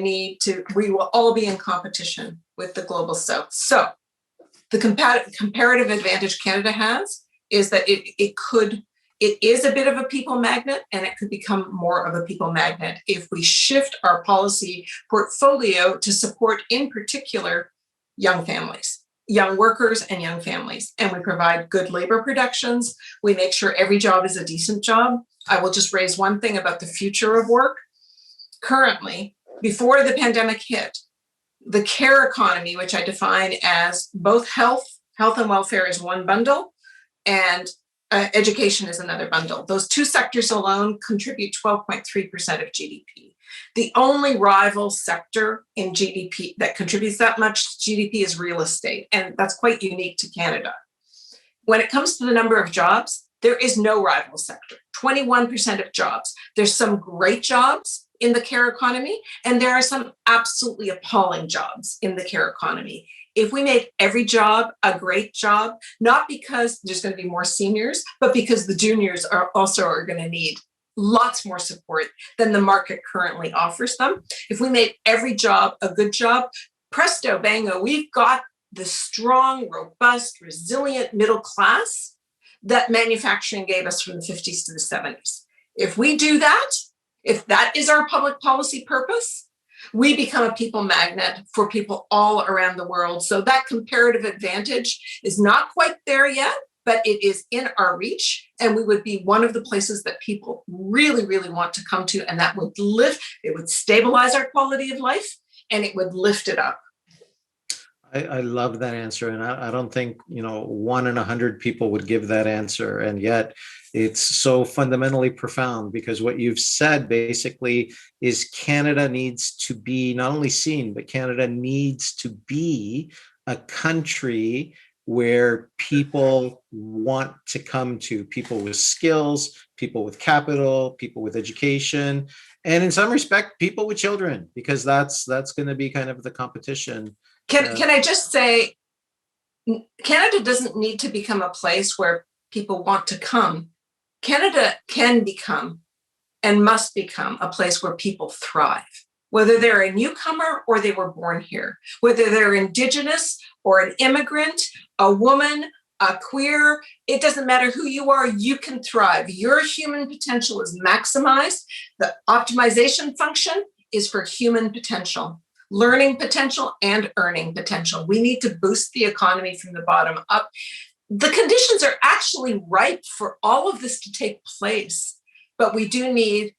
to we will all be in competition with the global south. So the comparative advantage Canada has is that it is a bit of a people magnet, and it could become more of a people magnet if we shift our policy portfolio to support, in particular, young families, young workers and young families. And we provide good labor protections. We make sure every job is a decent job. I will just raise one thing about the future of work. Currently, before the pandemic hit, the care economy, which I define as both health and welfare is one bundle, and education is another bundle. Those two sectors alone contribute 12.3% of GDP. The only rival sector in GDP that contributes that much GDP is real estate, and that's quite unique to Canada. when it comes to the number of jobs, there is no rival sector. 21% of jobs. There's some great jobs in the care economy, and there are some absolutely appalling jobs in the care economy. If we make every job a great job, not because there's going to be more seniors, but because the juniors are going to need lots more support than the market currently offers them. If we make every job a good job, presto bango, we've got the strong, robust, resilient middle class that manufacturing gave us from the 50s to the 70s. If we do that, if that is our public policy purpose, we become a people magnet for people all around the world. So that comparative advantage is not quite there yet, but it is in our reach. And we would be one of the places that people really, really want to come to. And that would lift, it would stabilize our quality of life, and it would lift it up. I love that answer. And I don't think, 1 in 100 people would give that answer. And yet it's so fundamentally profound, because what you've said basically is Canada needs to be not only seen, but Canada needs to be a country where people want to come to, people with skills, people with capital, people with education, and in some respect, people with children, because that's going to be kind of the competition. Can I just say, Canada doesn't need to become a place where people want to come. Canada can become and must become a place where people thrive, whether they're a newcomer or they were born here, whether they're Indigenous or an immigrant, a woman, a queer, it doesn't matter who you are, you can thrive. Your human potential is maximized. The optimization function is for human potential. Learning potential and earning potential. We need to boost the economy from the bottom up. The conditions are actually ripe for all of this to take place, but we do need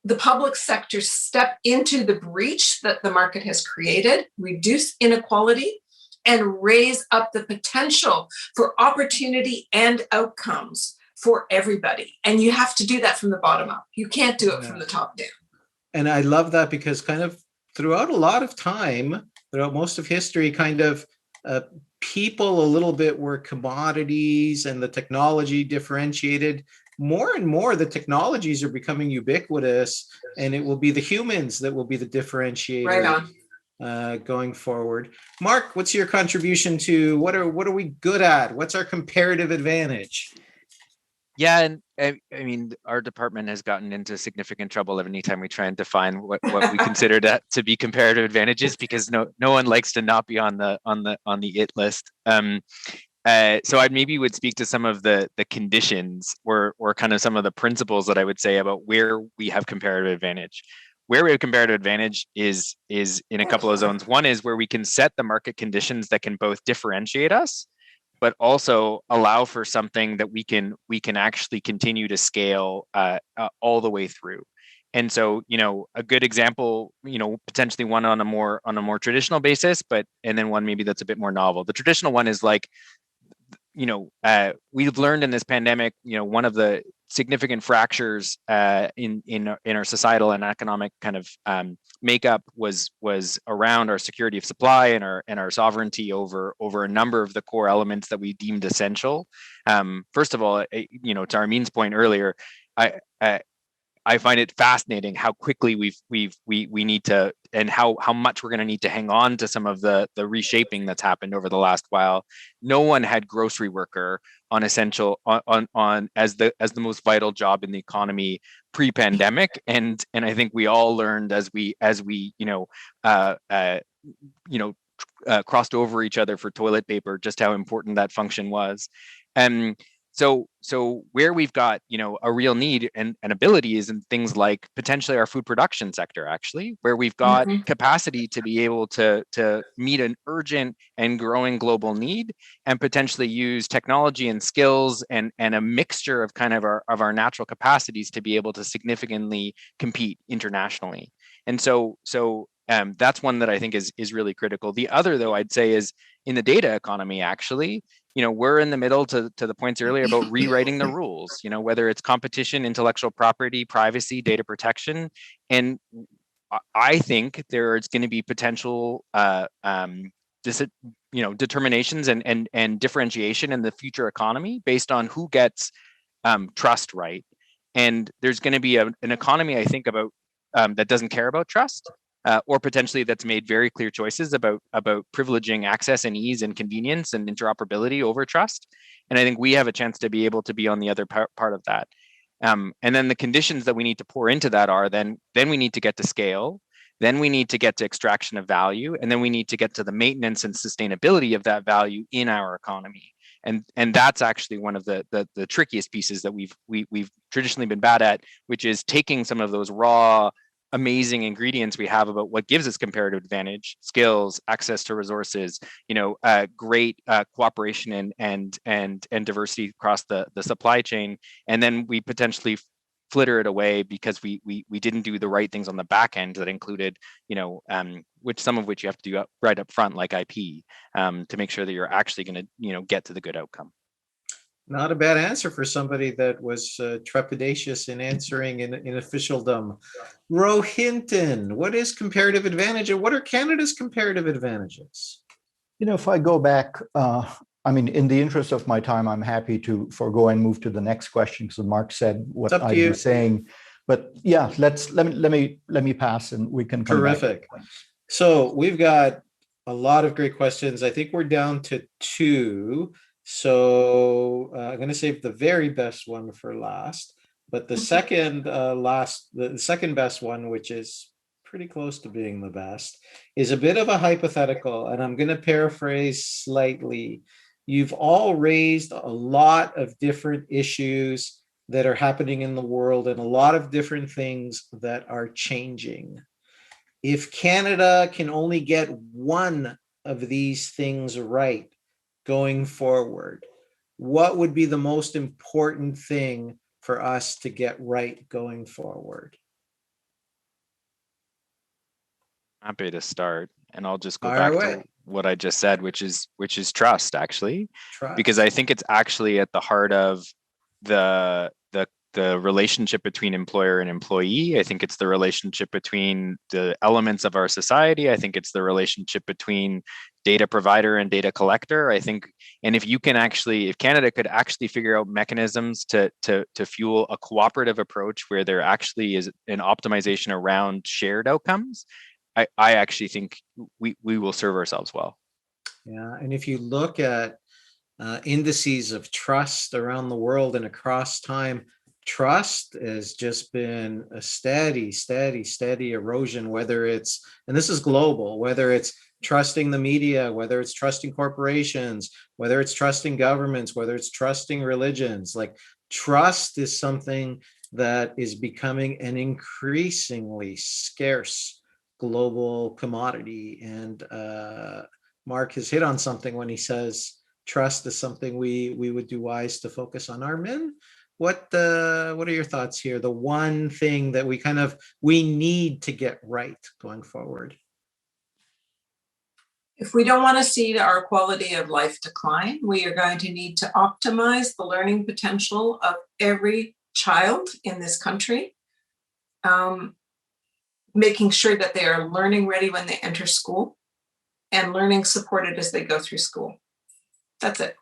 the public sector step into the breach that the market has created, reduce inequality, and raise up the potential for opportunity and outcomes for everybody. And you have to do that from the bottom up. You can't do it from the top down. And I love that, because kind of throughout a lot of time, throughout most of history, kind of people a little bit were commodities and the technology differentiated. More and more, the technologies are becoming ubiquitous, and it will be the humans that will be the differentiator. Right on. Going forward. Mark, what's your contribution to what are we good at? What's our comparative advantage? Yeah, and I mean, our department has gotten into significant trouble anytime we try and define what we consider to be comparative advantages, because no one likes to not be on the it list. So I maybe would speak to some of the conditions or kind of some of the principles that I would say about where we have comparative advantage. Where we have comparative advantage is in a couple of zones. One is where we can set the market conditions that can both differentiate us, but also allow for something that we can actually continue to scale all the way through. And so, a good example, potentially one on a more traditional basis, and then one maybe that's a bit more novel. The traditional one is like, we've learned in this pandemic, one of the significant fractures in our societal and economic kind of makeup was around our security of supply and our sovereignty over a number of the core elements that we deemed essential. First of all, to Armin's point earlier, I find it fascinating how quickly we need to, and how much we're going to need to hang on to some of the reshaping that's happened over the last while. No one had grocery worker on essential on as the most vital job in the economy pre-pandemic, and I think we all learned as we crossed over each other for toilet paper just how important that function was. So where we've got, a real need and ability is in things like potentially our food production sector, actually, where we've got capacity to be able to meet an urgent and growing global need, and potentially use technology and skills and a mixture of kind of our natural capacities to be able to significantly compete internationally. And so that's one that I think is really critical. The other, though, I'd say is in the data economy, actually, we're in the middle to the points earlier about rewriting the rules, whether it's competition, intellectual property, privacy, data protection. And I think there is going to be potential determinations and differentiation in the future economy based on who gets trust right. And there's going to be an economy, I think, about that doesn't care about trust, or potentially that's made very clear choices about privileging access and ease and convenience and interoperability over trust. And I think we have a chance to be able to be on the other part of that. And then the conditions that we need to pour into that are then we need to get to scale. Then we need to get to extraction of value, and then we need to get to the maintenance and sustainability of that value in our economy. And that's actually one of the trickiest pieces that we've traditionally been bad at, which is taking some of those raw, amazing ingredients we have about what gives us comparative advantage, skills, access to resources, great cooperation and diversity across the supply chain, and then we potentially flitter it away because we didn't do the right things on the back end that included, which some of which you have to do right up front, like IP, to make sure that you're actually going to, get to the good outcome. Not a bad answer for somebody that was trepidatious in answering in officialdom. Rohinton, what is comparative advantage, and what are Canada's comparative advantages? If I go back, in the interest of my time, I'm happy to forego and move to the next question because Mark said what I was saying. But yeah, let me pass and we can come Terrific. back. So we've got a lot of great questions. I think we're down to 2. So I'm going to save the very best one for last. But the second the second best one, which is pretty close to being the best, is a bit of a hypothetical, and I'm going to paraphrase slightly. You've all raised a lot of different issues that are happening in the world and a lot of different things that are changing. If Canada can only get one of these things right going forward, what would be the most important thing for us to get right going forward? Happy to start, and I'll just go Fire back away. to what I just said, which is trust, actually, Trust. because I think it's actually at the heart of the relationship between employer and employee. I think it's the relationship between the elements of our society. I think it's the relationship between data provider and data collector. I think, and if Canada could actually figure out mechanisms to fuel a cooperative approach where there actually is an optimization around shared outcomes, I actually think we will serve ourselves well. Yeah, and if you look at indices of trust around the world and across time, trust has just been a steady erosion, whether it's, and this is global, whether it's trusting the media, whether it's trusting corporations, whether it's trusting governments, whether it's trusting religions. Like, trust is something that is becoming an increasingly scarce global commodity. And Mark has hit on something when he says trust is something we would do wise to focus on. Armin, what are your thoughts here? The one thing that we need to get right going forward. If we don't want to see our quality of life decline, we are going to need to optimize the learning potential of every child in this country, making sure that they are learning ready when they enter school and learning supported as they go through school. That's it.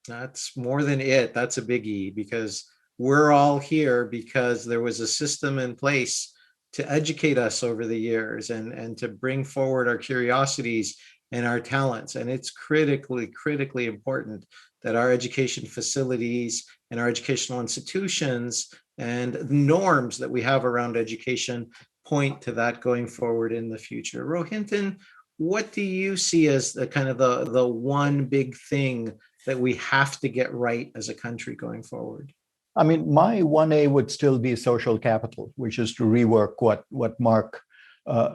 That's more than it. That's a biggie, because we're all here because there was a system in place to educate us over the years and to bring forward our curiosities and our talents. And it's critically important that our education facilities and our educational institutions and the norms that we have around education point to that going forward in the future. Rohinton, what do you see as the one big thing that we have to get right as a country going forward? I mean, my 1A would still be social capital, which is to rework what Mark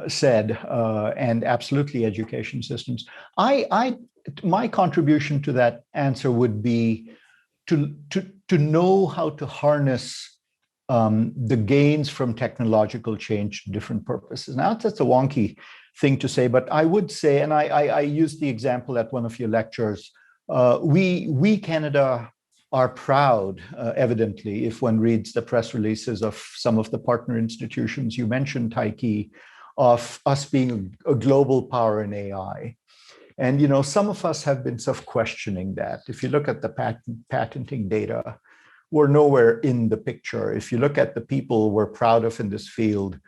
said, and absolutely education systems. My contribution to that answer would be to know how to harness the gains from technological change to different purposes. Now, that's a wonky thing to say, but I would say, and I used the example at one of your lectures, we Canada are proud, evidently, if one reads the press releases of some of the partner institutions you mentioned, Taiki, of us being a global power in AI. And some of us have been sort of questioning that. If you look at the patenting data, we're nowhere in the picture. If you look at the people we're proud of in this field,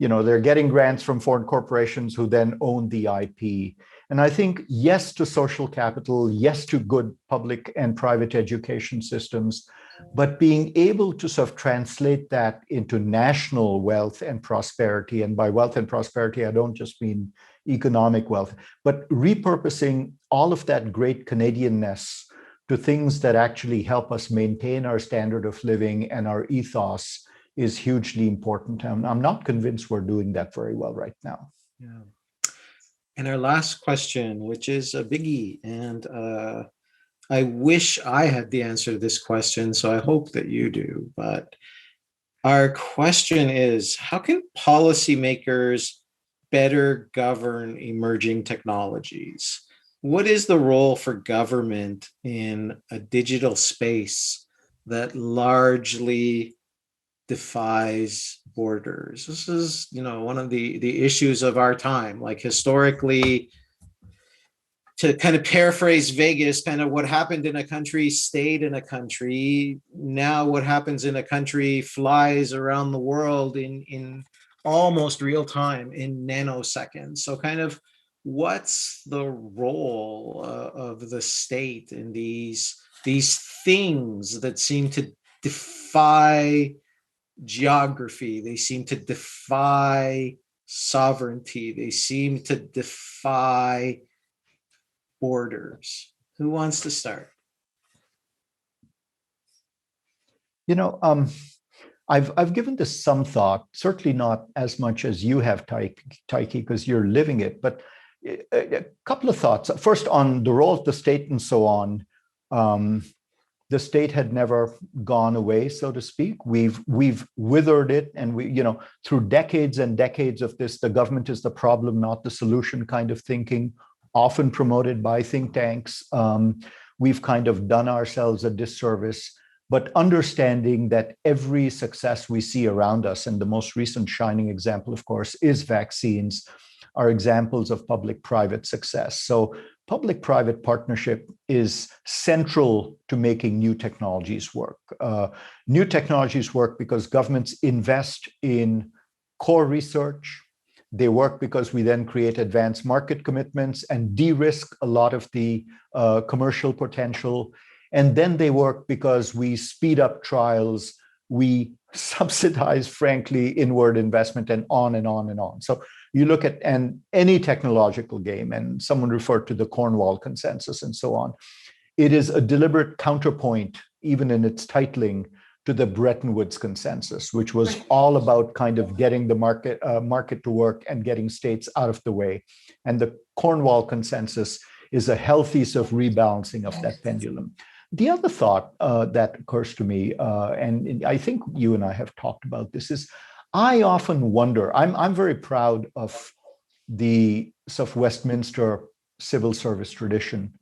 they're getting grants from foreign corporations who then own the IP. And I think yes to social capital, yes to good public and private education systems, but being able to sort of translate that into national wealth and prosperity. And by wealth and prosperity, I don't just mean economic wealth, but repurposing all of that great Canadianness to things that actually help us maintain our standard of living and our ethos is hugely important. And I'm not convinced we're doing that very well right now. Yeah. And our last question, which is a biggie, and I wish I had the answer to this question, so I hope that you do. But our question is, how can policymakers better govern emerging technologies? What is the role for government in a digital space that largely defies borders? This is, one of the issues of our time. Like historically, to kind of paraphrase Vegas, kind of what happened in a country stayed in a country. Now what happens in a country flies around the world in almost real time, in nanoseconds. So kind of what's the role of the state in these things that seem to defy geography? They seem to defy sovereignty. They seem to defy borders. Who wants to start? I've given this some thought, certainly not as much as you have, Taiki, because you're living it, but a couple of thoughts. First, on the role of the state and so on. The state had never gone away, so to speak. We've withered it, and through decades and decades of this, the government is the problem, not the solution kind of thinking, often promoted by think tanks. We've kind of done ourselves a disservice, but understanding that every success we see around us, and the most recent shining example, of course, is vaccines, are examples of public-private success. So public-private partnership is central to making new technologies work. New technologies work because governments invest in core research. They work because we then create advanced market commitments and de-risk a lot of the commercial potential. And then they work because we speed up trials, we subsidize, frankly, inward investment, and on and on and on. So you look at any technological game, and someone referred to the Cornwall Consensus and so on. It is a deliberate counterpoint, even in its titling, to the Bretton Woods Consensus, which was all about kind of getting the market to work and getting states out of the way. And the Cornwall Consensus is a healthy sort of rebalancing of that pendulum. The other thought that occurs to me, and I think you and I have talked about this, is I often wonder, I'm very proud of the sort of Westminster civil service tradition,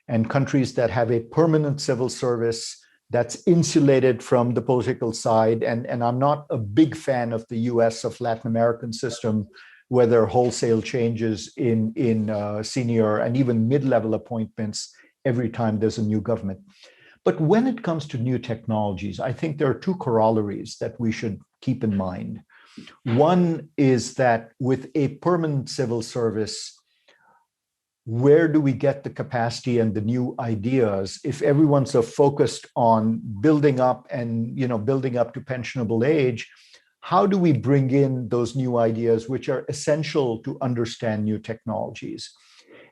and countries that have a permanent civil service that's insulated from the political side. And I'm not a big fan of the US of Latin American system, where there are wholesale changes in senior and even mid-level appointments every time there's a new government. But when it comes to new technologies, I think there are two corollaries that we should keep in mind. One is that with a permanent civil service, where do we get the capacity and the new ideas if everyone's so focused on building up and building up to pensionable age? How do we bring in those new ideas, which are essential to understand new technologies?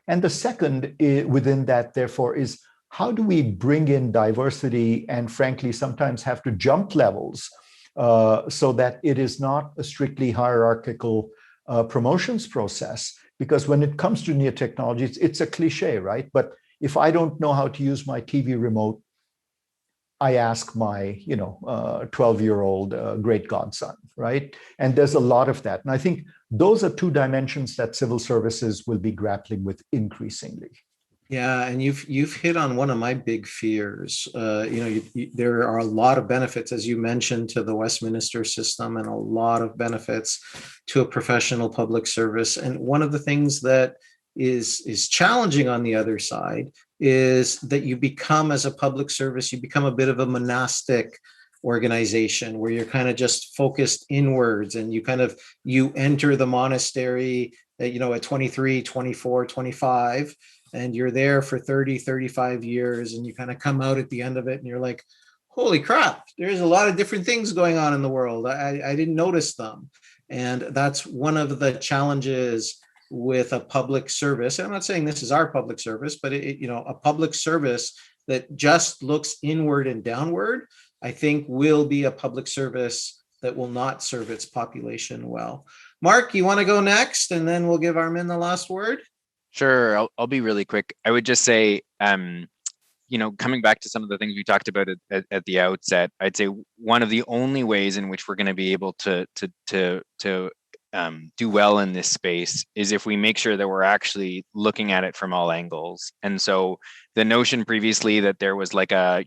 And the second within that, therefore, is how do we bring in diversity and, frankly, sometimes have to jump levels so that it is not a strictly hierarchical promotions process? Because when it comes to new technologies, it's a cliche, right? But if I don't know how to use my TV remote, I ask my 12-year-old great godson, right? And there's a lot of that. And I think those are two dimensions that civil services will be grappling with increasingly. Yeah, and you've hit on one of my big fears. There are a lot of benefits, as you mentioned, to the Westminster system, and a lot of benefits to a professional public service. And one of the things that is challenging on the other side is that you become, as a public service, you become a bit of a monastic organization where you're kind of just focused inwards, and you enter the monastery at 23, 24, 25, and you're there for 30, 35 years, and you kind of come out at the end of it and you're like, holy crap, there's a lot of different things going on in the world. I didn't notice them. And that's one of the challenges with a public service. And I'm not saying this is our public service, but a public service that just looks inward and downward, I think will be a public service that will not serve its population well. Mark, you want to go next, and then we'll give Armin the last word? Sure, I'll be really quick. I would just say, coming back to some of the things we talked about at the outset, I'd say one of the only ways in which we're going to be able to do well in this space is if we make sure that we're actually looking at it from all angles. And so the notion previously that there was like a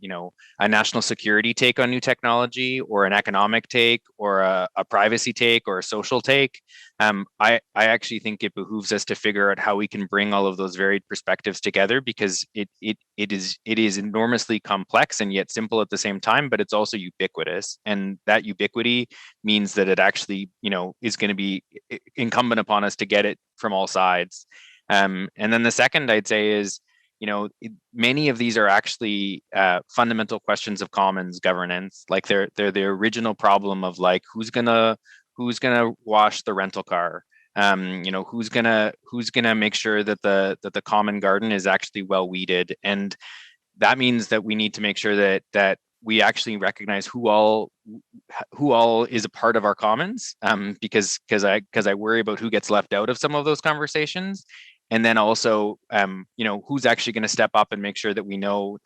national security take on new technology, or an economic take, or a privacy take, or a social take, I actually think it behooves us to figure out how we can bring all of those varied perspectives together, because it is enormously complex and yet simple at the same time, but it's also ubiquitous. And that ubiquity means that it actually, is going to be incumbent upon us to get it from all sides. And then the second I'd say is, many of these are actually fundamental questions of commons governance. Like they're the original problem of like, who's gonna wash the rental car? Who's gonna make sure that the common garden is actually well weeded? And that means that we need to make sure that we actually recognize who all is a part of our commons, because I worry about who gets left out of some of those conversations. And then also, who's actually going to step up and make sure that we know,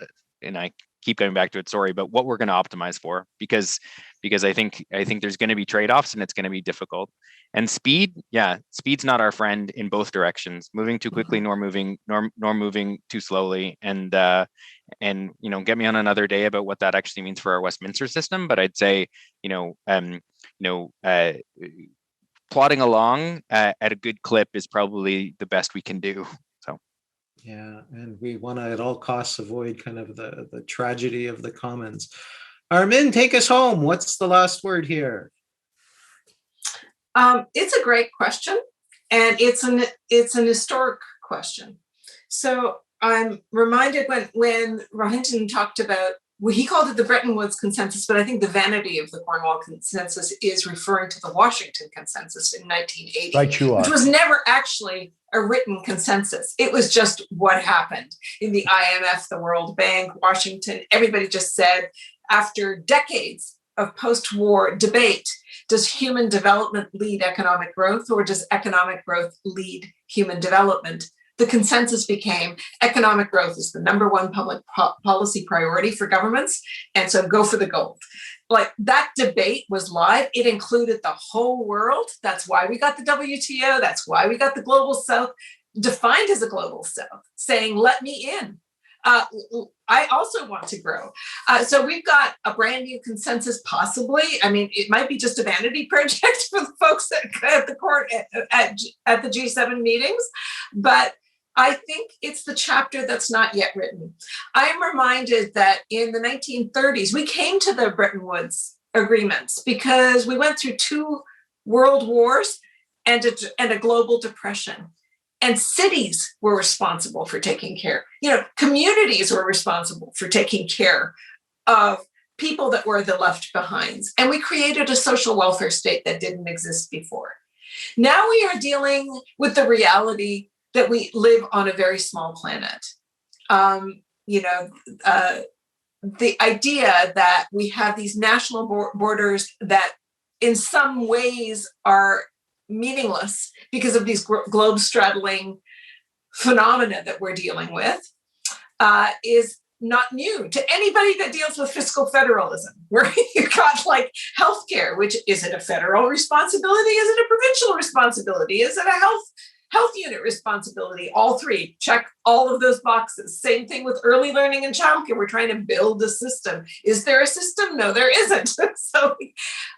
and I keep going back to it, sorry, but what we're going to optimize for, because I think there's going to be trade-offs, and it's going to be difficult. And speed's not our friend in both directions, moving too quickly, nor moving too slowly. And get me on another day about what that actually means for our Westminster system. But I'd say, plodding along at a good clip is probably the best we can do. So, yeah, and we want to at all costs avoid kind of the tragedy of the commons. Armin, take us home. What's the last word here? It's a great question, and it's an historic question. So I'm reminded when Rohinton talked about, well, he called it the Bretton Woods Consensus, but I think the vanity of the Cornwall Consensus is referring to the Washington Consensus in 1980, right, which was never actually a written consensus. It was just what happened in the IMF, the World Bank, Washington. Everybody just said, after decades of post-war debate, does human development lead economic growth, or does economic growth lead human development? The consensus became economic growth is the number one public policy priority for governments, and so go for the gold. Like, that debate was live. It included the whole world. That's why we got the WTO. That's why we got the Global South defined as a Global South, saying, let me in. I also want to grow. So we've got a brand new consensus, possibly. I mean, it might be just a vanity project for the folks at the court at the G7 meetings, but I think it's the chapter that's not yet written. I'm reminded that in the 1930s, we came to the Bretton Woods agreements because we went through 2 world wars and a global depression. And cities were responsible for taking care. Communities were responsible for taking care of people that were the left behinds. And we created a social welfare state that didn't exist before. Now we are dealing with the reality that we live on a very small planet. The idea that we have these national borders that in some ways are meaningless because of these globe-straddling phenomena that we're dealing with is not new to anybody that deals with fiscal federalism, where you've got like healthcare, which is it a federal responsibility? Is it a provincial responsibility? Is it a health unit responsibility? All 3, check all of those boxes. Same thing with early learning and childcare. We're trying to build a system. Is there a system? No, there isn't. So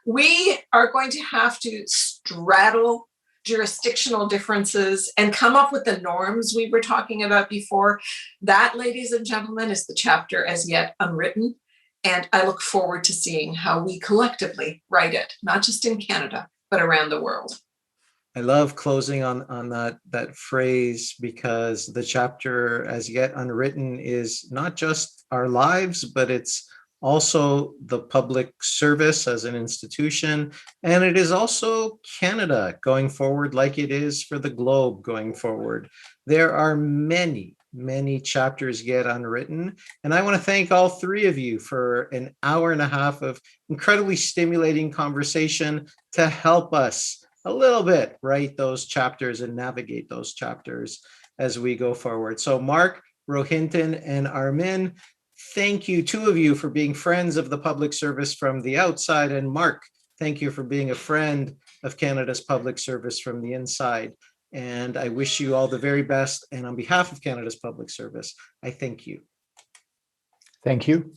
we are going to have to straddle jurisdictional differences and come up with the norms we were talking about before. That, ladies and gentlemen, is the chapter as yet unwritten. And I look forward to seeing how we collectively write it, not just in Canada, but around the world. I love closing on that phrase, because the chapter as yet unwritten is not just our lives, but it's also the public service as an institution. And it is also Canada going forward, like it is for the globe going forward. There are many, many chapters yet unwritten. And I want to thank all three of you for an hour and a half of incredibly stimulating conversation to help us a little bit write those chapters and navigate those chapters as we go forward. So Mark, Rohinton, and Armin, thank you, two of you, for being friends of the public service from the outside. And Mark, thank you for being a friend of Canada's public service from the inside. And I wish you all the very best. And on behalf of Canada's public service, I thank you. Thank you.